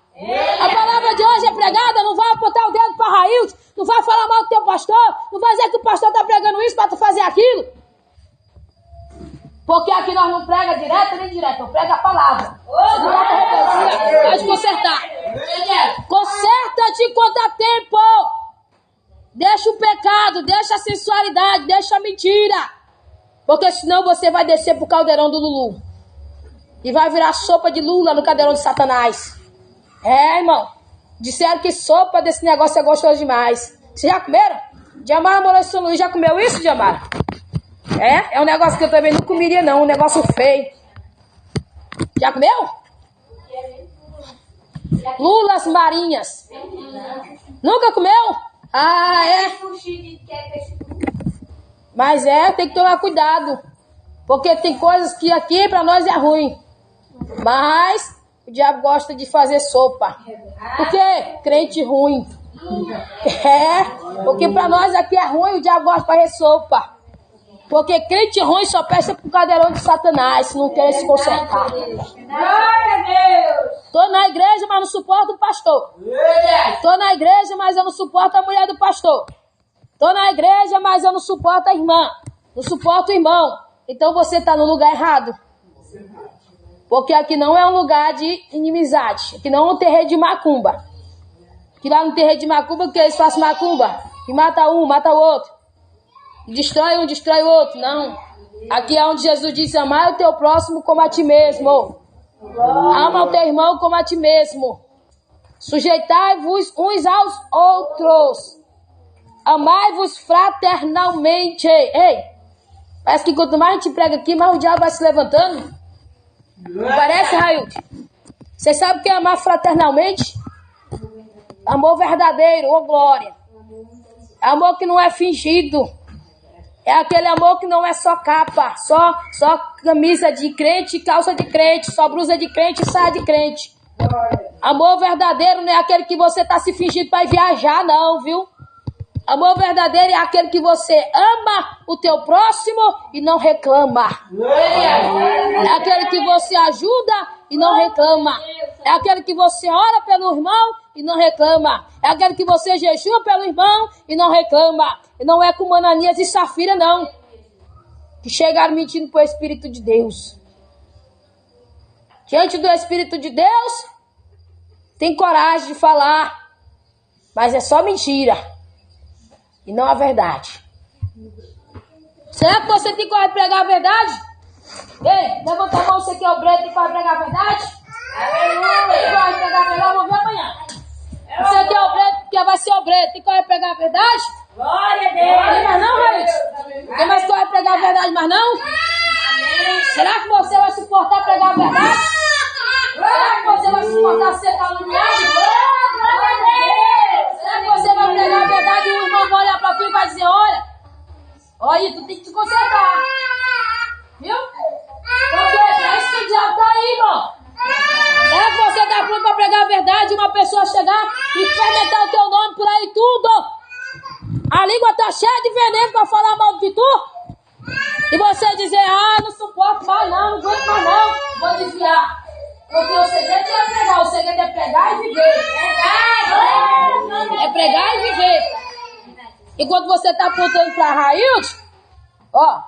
A palavra de hoje é pregada, não vai apontar o dedo para Raílson, não vai falar mal do teu pastor, não vai dizer que o pastor está pregando isso para tu fazer aquilo. Porque aqui nós não prega direto nem direto, eu prego a palavra. Se não dá rebeldia, pode consertar. Conserta-te enquanto há tempo. Deixa o pecado, deixa a sensualidade, deixa a mentira. Porque senão você vai descer pro caldeirão do Lulu. E vai virar sopa de lula no caldeirão de Satanás. É, irmão. Disseram que sopa desse negócio é gostoso demais. Vocês já comeram? Diamara morou em São Luís, já comeu isso, Diamara? É um negócio que eu também não comeria não, um negócio feio. Já comeu? Lulas marinhas. Nunca comeu? Ah, é? Mas tem que tomar cuidado. Porque tem coisas que aqui pra nós é ruim. Mas o diabo gosta de fazer sopa. Por quê? Crente ruim. Porque pra nós aqui é ruim, o diabo gosta de fazer sopa. Porque crente ruim só presta pro cadeirão de Satanás, se não quer se consertar. Tô na igreja, mas não suporto o pastor. Tô na igreja, mas eu não suporto a mulher do pastor. Tô na igreja, mas eu não suporto a irmã. Não suporto o irmão. Então você tá no lugar errado. Porque aqui não é um lugar de inimizade. Aqui não é um terreiro de macumba. Que lá no terreiro de macumba, que eles fazem macumba. E mata um, mata o outro. Destrói um, destrói o outro. Não. Aqui é onde Jesus disse: amar o teu próximo como a ti mesmo. Ama o teu irmão como a ti mesmo. Sujeitai-vos uns aos outros. Amai-vos fraternalmente. Ei, parece que quanto mais a gente prega aqui, mais o diabo vai se levantando. Não parece, Railde? Você sabe o que é amar fraternalmente? Amor verdadeiro, ô glória. Amor que não é fingido. É aquele amor que não é só capa, só camisa de crente, calça de crente, só blusa de crente, saia de crente. Amor verdadeiro não é aquele que você tá se fingindo para ir viajar, não, viu? Amor verdadeiro é aquele que você ama o teu próximo e não reclama. É aquele que você ajuda e não reclama. É aquele que você ora pelo irmão e não reclama. É aquele que você jejua pelo irmão e não reclama. E não é com Ananias e Safira, não. Que chegaram mentindo pro Espírito de Deus. Diante do Espírito de Deus, tem coragem de falar. Mas é só mentira. E não a verdade. Será que você tem coragem de pregar a verdade? Ei, levanta a mão, você que é o Breto, tem coragem de pregar a verdade? Tem coragem de pregar a verdade? Vamos ver amanhã. Você que é o Breto, que vai ser o Breto, tem coragem de pregar a verdade? Glória a Deus. Tem mais não, Raíssa? Tem mais coragem de pregar a verdade, mas não? Será que você vai suportar pregar a verdade? Será que você vai suportar ser caluniado? Glória a Deus. Será que você vai pregar a verdade e o irmão vai olhar pra tu e vai dizer: olha, tu tem que te consertar. Viu? Porque é isso que o diabo tá aí, irmão. Será que você tá pronto pra pregar a verdade e uma pessoa chegar e fermentar o teu nome por aí tudo? A língua tá cheia de veneno pra falar mal de tu? E você dizer: não suporto mais não aguento mais não, vou desviar. Porque o segredo é pregar, o segredo é pregar e viver. É pregar e viver. E quando você tá apontando pra Railde, ó,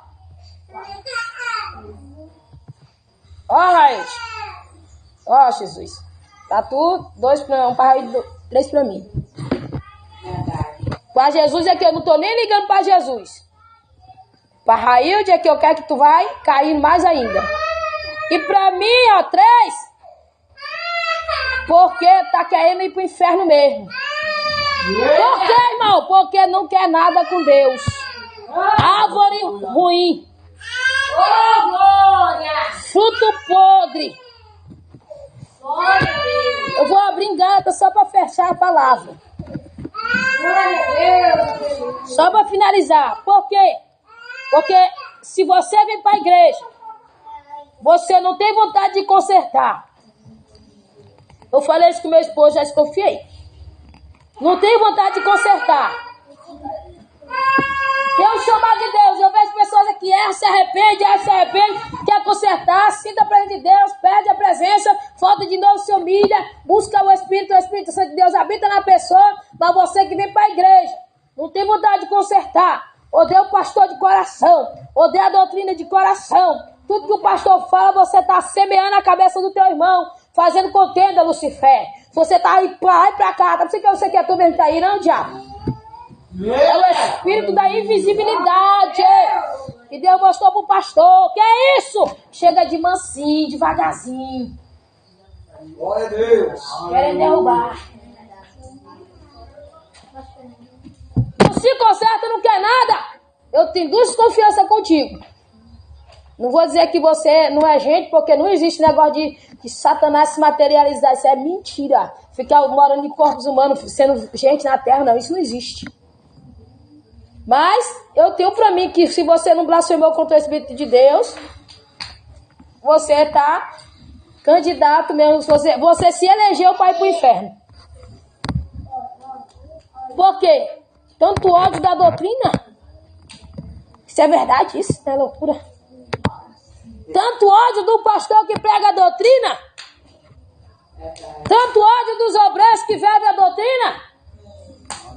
Railde, ó, Jesus, tá tu, 2 pra um, pra Railde, 3 pra mim. Pra Jesus é que eu não tô nem ligando pra Jesus. Pra Railde é que eu quero que tu vai cair mais ainda. E pra mim, ó, 3, porque tá querendo ir pro inferno mesmo. Por que, irmão? Porque não quer nada com Deus. Árvore ruim. Oh, glória. Fruto podre. Glória a Deus. Eu vou abrir engata só pra fechar a palavra. Glória a Deus. Só pra finalizar. Por quê? Porque se você vem pra igreja, você não tem vontade de consertar. Eu falei isso com meu esposo, já desconfiei. Não tem vontade de consertar. Eu chamar de Deus, eu vejo pessoas aqui erram, se arrepende, quer consertar, sinta a presença de Deus, perde a presença, volta de novo, se humilha, busca o Espírito Santo de Deus habita na pessoa, mas você que vem para a igreja, não tem vontade de consertar, odeia o pastor de coração, odeia a doutrina de coração, tu pastor fala, você está semeando a cabeça do teu irmão, fazendo contenda, Lucifer. Você está aí pra lá e pra cá. Tá pensando que você quer tu mesmo tá aí, não, diabo? É o espírito da invisibilidade que Deus mostrou pro pastor. Que é isso? Chega de mansinho, devagarzinho. Glória a Deus. Querem derrubar. Não se conserta, não quer nada. Eu tenho desconfiança contigo. Não vou dizer que você não é gente, porque não existe negócio de Satanás se materializar. Isso é mentira. Ficar morando em corpos humanos, sendo gente na terra, não. Isso não existe. Mas eu tenho pra mim que se você não blasfemou contra o Espírito de Deus, você está candidato mesmo. Você se elegeu para ir pro inferno. Por quê? Tanto ódio da doutrina? Isso é verdade, isso não é loucura? Tanto ódio do pastor que prega a doutrina? Tanto ódio dos obreiros que vivem a doutrina?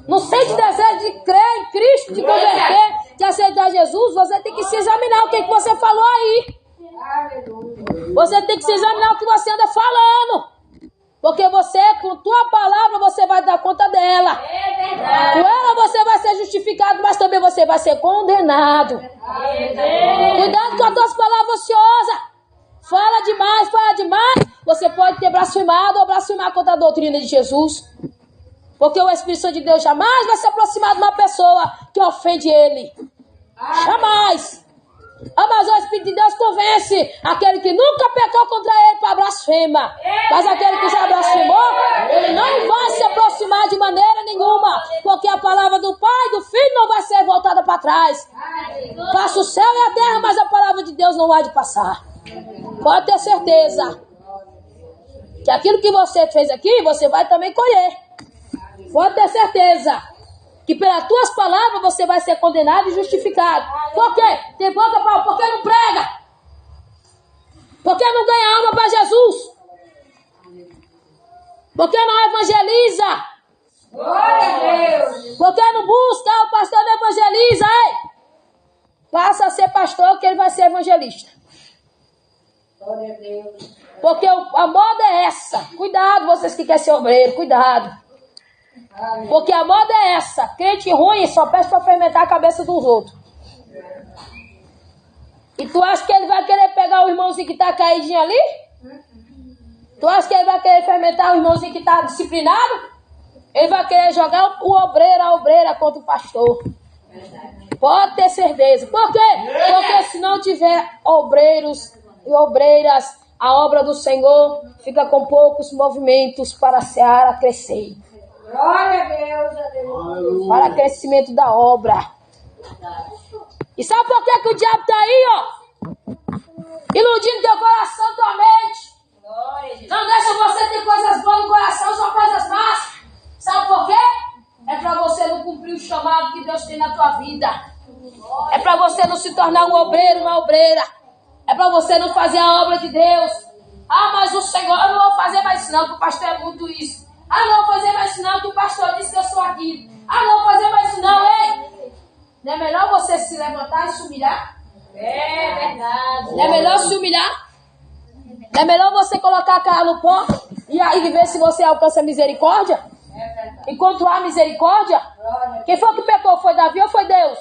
Não sente desejo de crer em Cristo, de converter, de aceitar Jesus? Você tem que se examinar o que você falou aí. Você tem que se examinar o que você anda falando. Porque você, com tua palavra, você vai dar conta dela. É verdade. Com ela você vai ser justificado, mas também você vai ser condenado. Cuidado com as tuas palavras ociosas. Fala demais. Você pode ter blasfemado ou blasfemar contra a doutrina de Jesus. Porque o Espírito Santo de Deus jamais vai se aproximar de uma pessoa que ofende ele. Jamais. Mas o Espírito de Deus convence aquele que nunca pecou contra ele para blasfema. Mas aquele que já blasfemou, ele não vai se aproximar de maneira nenhuma. Porque a palavra do Pai e do Filho não vai ser voltada para trás. Passa o céu e a terra, mas a palavra de Deus não há de passar. Pode ter certeza que aquilo que você fez aqui, você vai também colher. Pode ter certeza que pelas tuas palavras você vai ser condenado e justificado. Por quê? Tem boca para... Por que não prega? Por que não ganha alma para Jesus? Por que não evangeliza? Glória a Deus. Por que não busca? O pastor não evangeliza, hein? Passa a ser pastor que ele vai ser evangelista. Glória a Deus. Porque a moda é essa. Cuidado, vocês que querem ser obreiro, cuidado. Porque a moda é essa. Crente ruim só pede para fermentar a cabeça dos outros. E tu acha que ele vai querer pegar o irmãozinho que está caidinho ali? Tu acha que ele vai querer fermentar o irmãozinho que está disciplinado? Ele vai querer jogar o obreiro, a obreira contra o pastor. Pode ter certeza. Por quê? Porque se não tiver obreiros e obreiras, a obra do Senhor fica com poucos movimentos para a seara crescer. Glória a Deus. Para crescimento da obra. E sabe por que o diabo está aí, ó? Iludindo teu coração, tua mente. Glória a Deus. Não deixa você ter coisas boas no coração, só coisas más. Sabe por quê? É para você não cumprir o chamado que Deus tem na tua vida. É para você não se tornar um obreiro, uma obreira. É para você não fazer a obra de Deus. Ah, mas o Senhor, eu não vou fazer mais isso não, que o pastor é muito isso. Ah, não vou fazer mais isso não, que o pastor disse que eu sou aquilo. Ah, não vou fazer mais isso não, ei. Não é melhor você se levantar e se humilhar? É verdade. Não é melhor se humilhar? Não é melhor você colocar a cara no pó e aí ver se você alcança misericórdia? Enquanto há misericórdia, quem foi que pecou? Foi Davi ou foi Deus?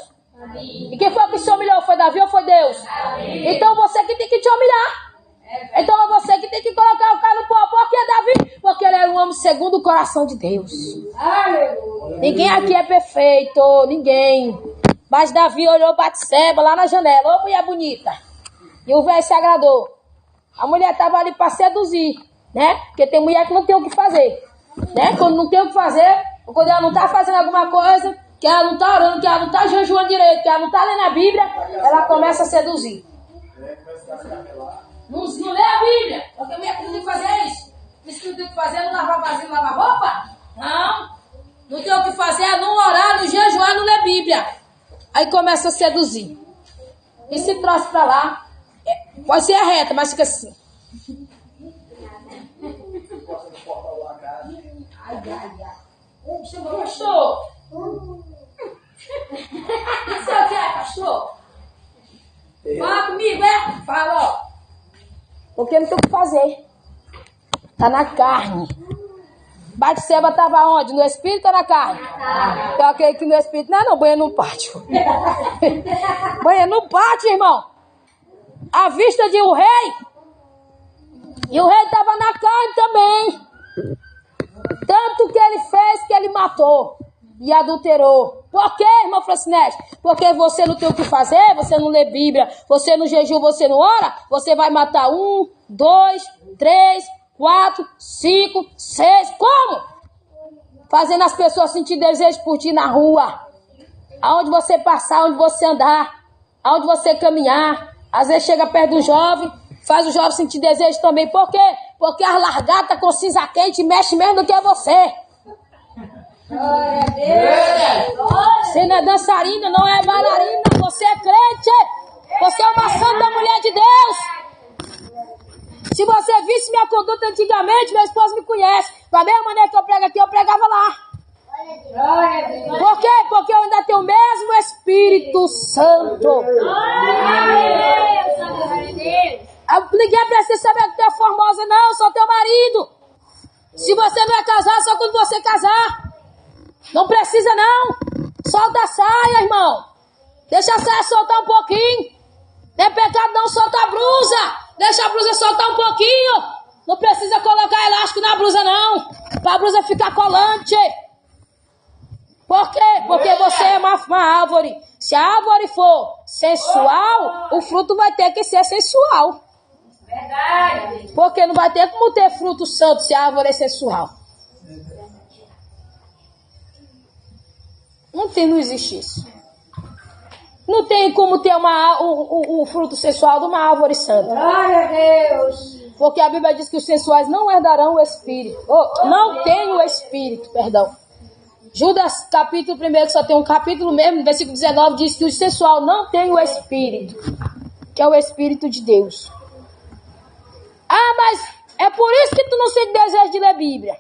E quem foi que se humilhou? Foi Davi ou foi Deus? Então você que tem que te humilhar. Então é você que tem que colocar o cara no pó. Por que Davi? Porque ele era um homem segundo o coração de Deus. Aleluia. Ninguém aqui é perfeito, ninguém. Mas Davi olhou Batseba lá na janela. Ô, mulher bonita. E o velho se agradou. A mulher estava ali para seduzir, né? Porque tem mulher que não tem o que fazer, né? Quando não tem o que fazer, quando ela não está fazendo alguma coisa, que ela não está orando, que ela não está jejuando direito, que ela não está lendo a Bíblia, ela começa a seduzir. Não lê a Bíblia, porque a mulher que não tem que fazer é isso. Isso que não tem o que fazer é não lavar vasilha, lavar roupa? Não. Não tem o que fazer é não orar, não jejuar, não ler Bíblia. Aí começa a seduzir. E se trouxe para lá, pode ser a reta, mas fica assim. Chegou, pastor. Isso é o que é, pastor? Fala comigo, é? Fala, ó. Porque não tem o que fazer. Tá na carne. Batseba estava onde? No espírito ou na carne? Eu acredito que no espírito não, banheiro no pátio. Banheiro no pátio, irmão. À vista de um rei. E o rei estava na carne também. Tanto que ele fez que ele matou e adulterou. Por quê, irmão Francinete? Porque você não tem o que fazer, você não lê Bíblia, você não jejua, você não ora, você vai matar 1, 2, 3, 4, 5, 6. Como? Fazendo as pessoas sentir desejo por ti na rua. Aonde você passar, onde você andar, aonde você caminhar. Às vezes chega perto do jovem, faz o jovem sentir desejo também. Por quê? Porque as largatas com cinza quente mexe mesmo do que você. Glória a Deus. Você não é dançarina, não é bailarina, você é crente. Você é uma santa mulher de Deus. Se você visse minha conduta antigamente, meu esposo me conhece. Da mesma maneira que eu prego aqui, eu pregava lá. Glória a Deus. Por quê? Porque eu ainda tenho o mesmo Espírito Santo. Glória a Deus. Ninguém precisa saber que tu é formosa, não. Eu sou teu marido. Se você não é casar, só quando você casar. Não precisa, não. Solta a saia, irmão. Deixa a saia soltar um pouquinho. Não é pecado, não. Solta a blusa. Deixa a blusa soltar um pouquinho. Não precisa colocar elástico na blusa, não. Pra a blusa ficar colante. Por quê? Porque você é uma árvore. Se a árvore for sensual, o fruto vai ter que ser sensual. Verdade. Porque não vai ter como ter fruto santo se a árvore é sensual. Não existe isso. Não tem como ter um fruto sensual de uma árvore santa. Glória a Deus. Porque a Bíblia diz que os sensuais não herdarão o Espírito. Não tem o Espírito, perdão. Judas, capítulo 1, que só tem um capítulo mesmo, versículo 19, diz que o sensual não tem o Espírito, que é o Espírito de Deus. Ah, mas é por isso que tu não sente desejo de ler Bíblia,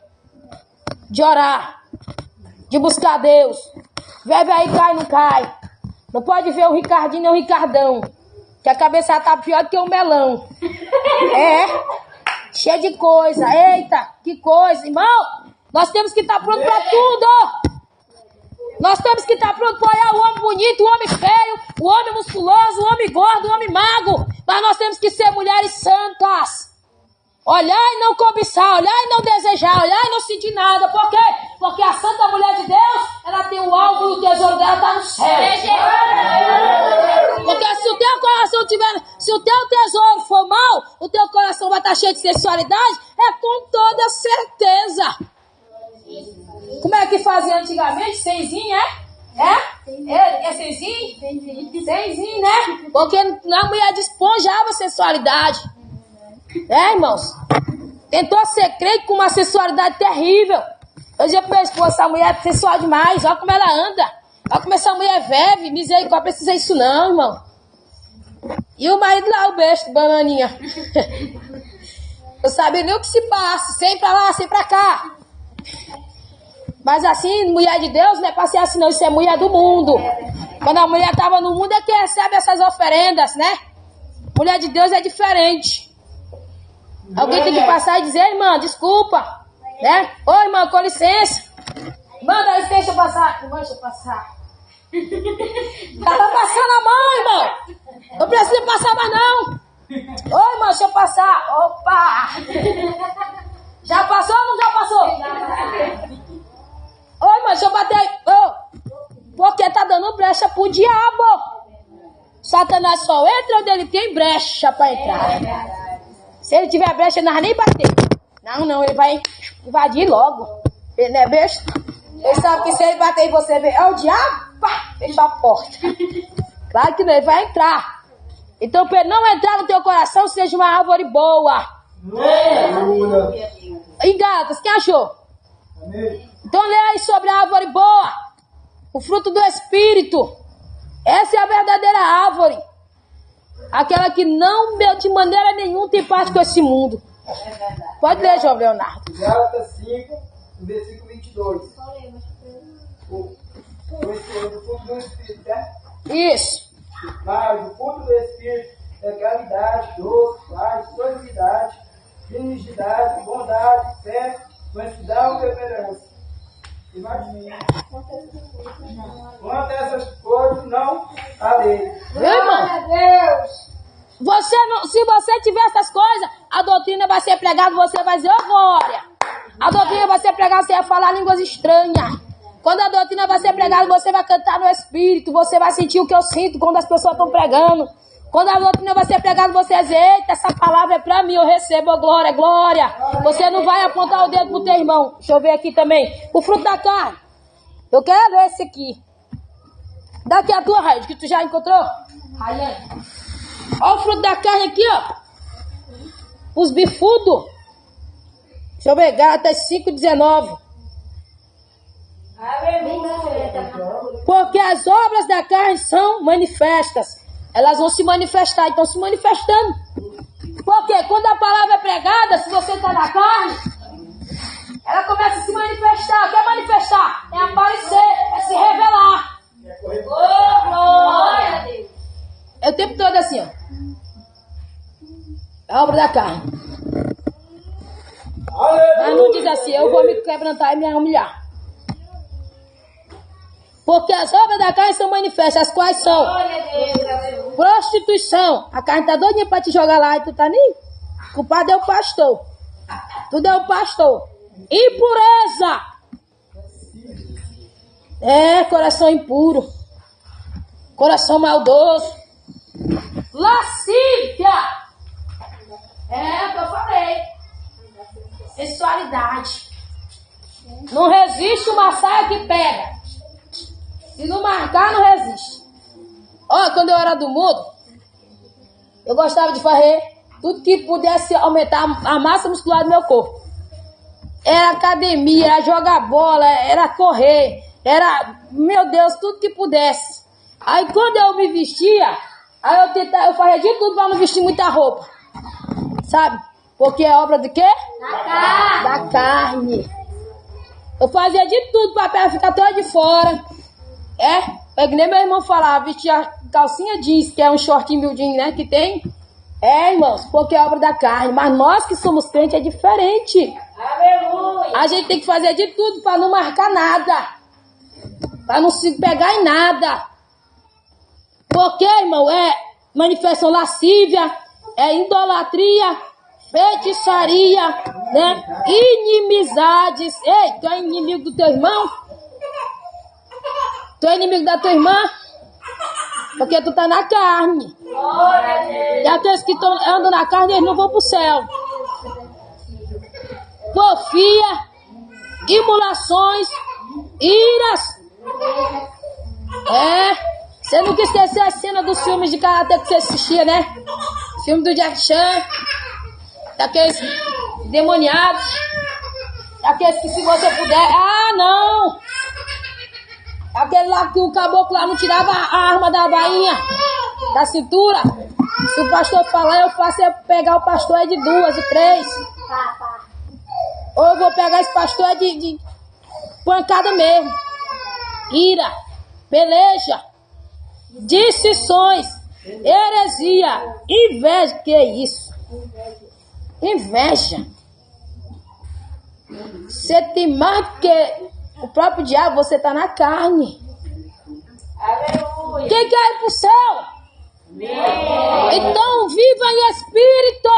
de orar, de buscar Deus. Bebe aí, cai, não cai. Não pode ver o Ricardinho nem o Ricardão, que a cabeça tá pior do que um melão. É, cheio de coisa. Eita, que coisa, irmão. Nós temos que estar pronto para tudo. Nós temos que estar pronto para olhar o homem bonito, o homem feio, o homem musculoso, o homem gordo, o homem magro. Mas nós temos que ser mulheres santas. Olhar e não cobiçar, olhar e não desejar, olhar e não sentir nada. Por quê? Porque a santa mulher de Deus, ela tem o alvo e o tesouro dela está no céu. Porque se o teu coração tiver, se o teu tesouro for mau, o teu coração vai estar cheio de sensualidade, é com toda certeza. Como é que fazia antigamente? Senzinho, é senzinho? Senzinho, né? Porque a mulher desponjava a sensualidade. Irmãos? Tentou ser crente com uma sensualidade terrível. Eu já penso, pô, essa mulher é sensual demais. Olha como ela anda. Olha como essa mulher vive. Misericórdia, precisa isso não, irmão. E o marido lá, o besta, bananinha. Eu sabia nem o que se passa. Sempre pra lá, sempre pra cá. Mas assim, mulher de Deus não é pra ser assim não, isso é mulher do mundo. Quando a mulher estava no mundo é que recebe essas oferendas, né? Mulher de Deus é diferente. Alguém tem que passar e dizer, irmã, desculpa, né? Ô, irmã, com licença. Irmã, dá licença, deixa eu passar. Irmã, deixa eu passar. Ela tá passando a mão, irmão. Não precisa passar mais não. Ô, irmã, deixa eu passar. Opa! Já passou ou não já passou? Ô, irmã, deixa eu bater aí. Porque tá dando brecha pro diabo. Satanás só entra onde ele tem brecha pra entrar. Se ele tiver brecha, nós nem bater. Não, ele vai invadir logo. Ele não é besta. Ele sabe que se ele bater em você, é o diabo, pá, fecha a porta. Claro que não, ele vai entrar. Então, para ele não entrar no teu coração, seja uma árvore boa. Em Gálatas, quem achou? Então, lê aí sobre a árvore boa. O fruto do Espírito. Essa é a verdadeira árvore. Aquela que não, de maneira nenhuma, tem parte com esse mundo. Pode ler, João Leonardo. Gálatas 5, versículo 22. O fruto do Espírito, né? Isso. Mas o fruto do Espírito é caridade, doce, paz, solidariedade, Quanto essas coisas não tá dele. Viu, irmão? Glória a Deus. Você não, se você tiver essas coisas, a doutrina vai ser pregada, você vai dizer, ô glória. A doutrina vai ser pregada, você vai falar línguas estranhas. Quando a doutrina vai ser pregada, você vai cantar no Espírito, você vai sentir o que eu sinto quando as pessoas estão pregando. Quando a doutrina vai ser pregada, você vai dizer, eita, essa palavra é pra mim, eu recebo, glória, glória. Você não vai apontar o dedo pro teu irmão. Deixa eu ver aqui também. O fruto da carne. Eu quero esse aqui. Daqui a tua raiz, que tu já encontrou? Raiane. Olha o fruto da carne aqui, ó. Os bifudos. Deixa eu ver, Gálatas 5:19. Porque as obras da carne são manifestas. Elas vão se manifestar, então se manifestando. Porque quando a palavra é pregada, se você está na carne, ela começa a se manifestar. O que é manifestar? É aparecer, é se revelar. Oh, glória a Deus. É o tempo todo assim, ó. É a obra da carne. Mas não diz assim, eu vou me quebrantar e me humilhar. Porque as obras da carne são manifestas, as quais são prostituição. A carne tá doidinha pra te jogar lá e tu tá nem. O culpado é o pastor. Tudo é o pastor. Impureza. É, coração impuro. Coração maldoso. Lascívia. É o que eu falei. Sensualidade. Não resiste uma saia que pega. Se não marcar, não resiste. Ó, quando eu era do mundo, eu gostava de fazer tudo que pudesse aumentar a massa muscular do meu corpo. Era academia, era jogar bola, era correr, era, meu Deus, tudo que pudesse. Aí quando eu me vestia, aí eu fazia de tudo para não vestir muita roupa. Sabe? Porque é obra de quê? Da carne. Eu fazia de tudo para a perna ficar toda de fora. É que nem meu irmão falava, vestia calcinha jeans, que é um shortinho miudinho, né, que tem. É, irmãos, porque é obra da carne. Mas nós que somos crentes é diferente. Aleluia. A gente tem que fazer de tudo para não marcar nada. Para não se pegar em nada. Porque, irmão, é manifestação lascívia, é idolatria, feitiçaria, né? Inimizades. Ei, tu é inimigo do teu irmão? Tu é inimigo da tua irmã? Porque tu tá na carne. E aqueles que andam na carne, eles não vão pro céu. Porfia, imolações, iras. Você nunca esqueceu a cena dos filmes de karatê que você assistia, né? Filme do Jack Chan. Daqueles demoniados. Daqueles que se você puder... Ah, não! Aquele lá que o caboclo lá não tirava a arma da bainha, da cintura. Se o pastor falar, eu faço é pegar o pastor de 2, de 3. Ou eu vou pegar esse pastor de pancada mesmo. Ira, peleja, dissensões, heresia, inveja. Que é isso? Inveja. Você tem mais que o próprio diabo, você está na carne. Aleluia. Quem quer ir para o céu? Então viva em espírito.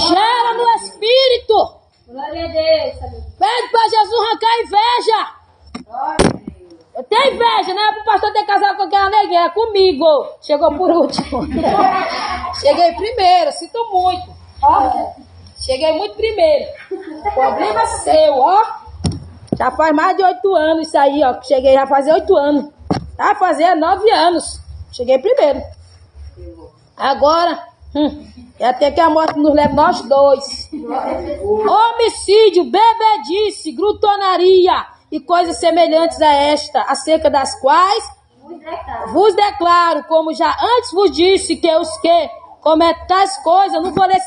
Gera no espírito. Glória a Deus. Pede para Jesus arrancar a inveja. Eu tenho inveja, né? O pastor ter casado com aquela neguinha, comigo. Chegou por último. Cheguei primeiro, sinto muito. Ó, cheguei muito primeiro. Problema seu, ó. Já faz mais de 8 anos isso aí, ó. Cheguei já fazer 8 anos. Vai fazer 9 anos. Cheguei primeiro. Agora, até que a morte nos leva nós dois. Homicídio, bebedice, glutonaria e coisas semelhantes a esta, acerca das quais vos declaro, como já antes vos disse, que os que cometem tais coisas, não vou ler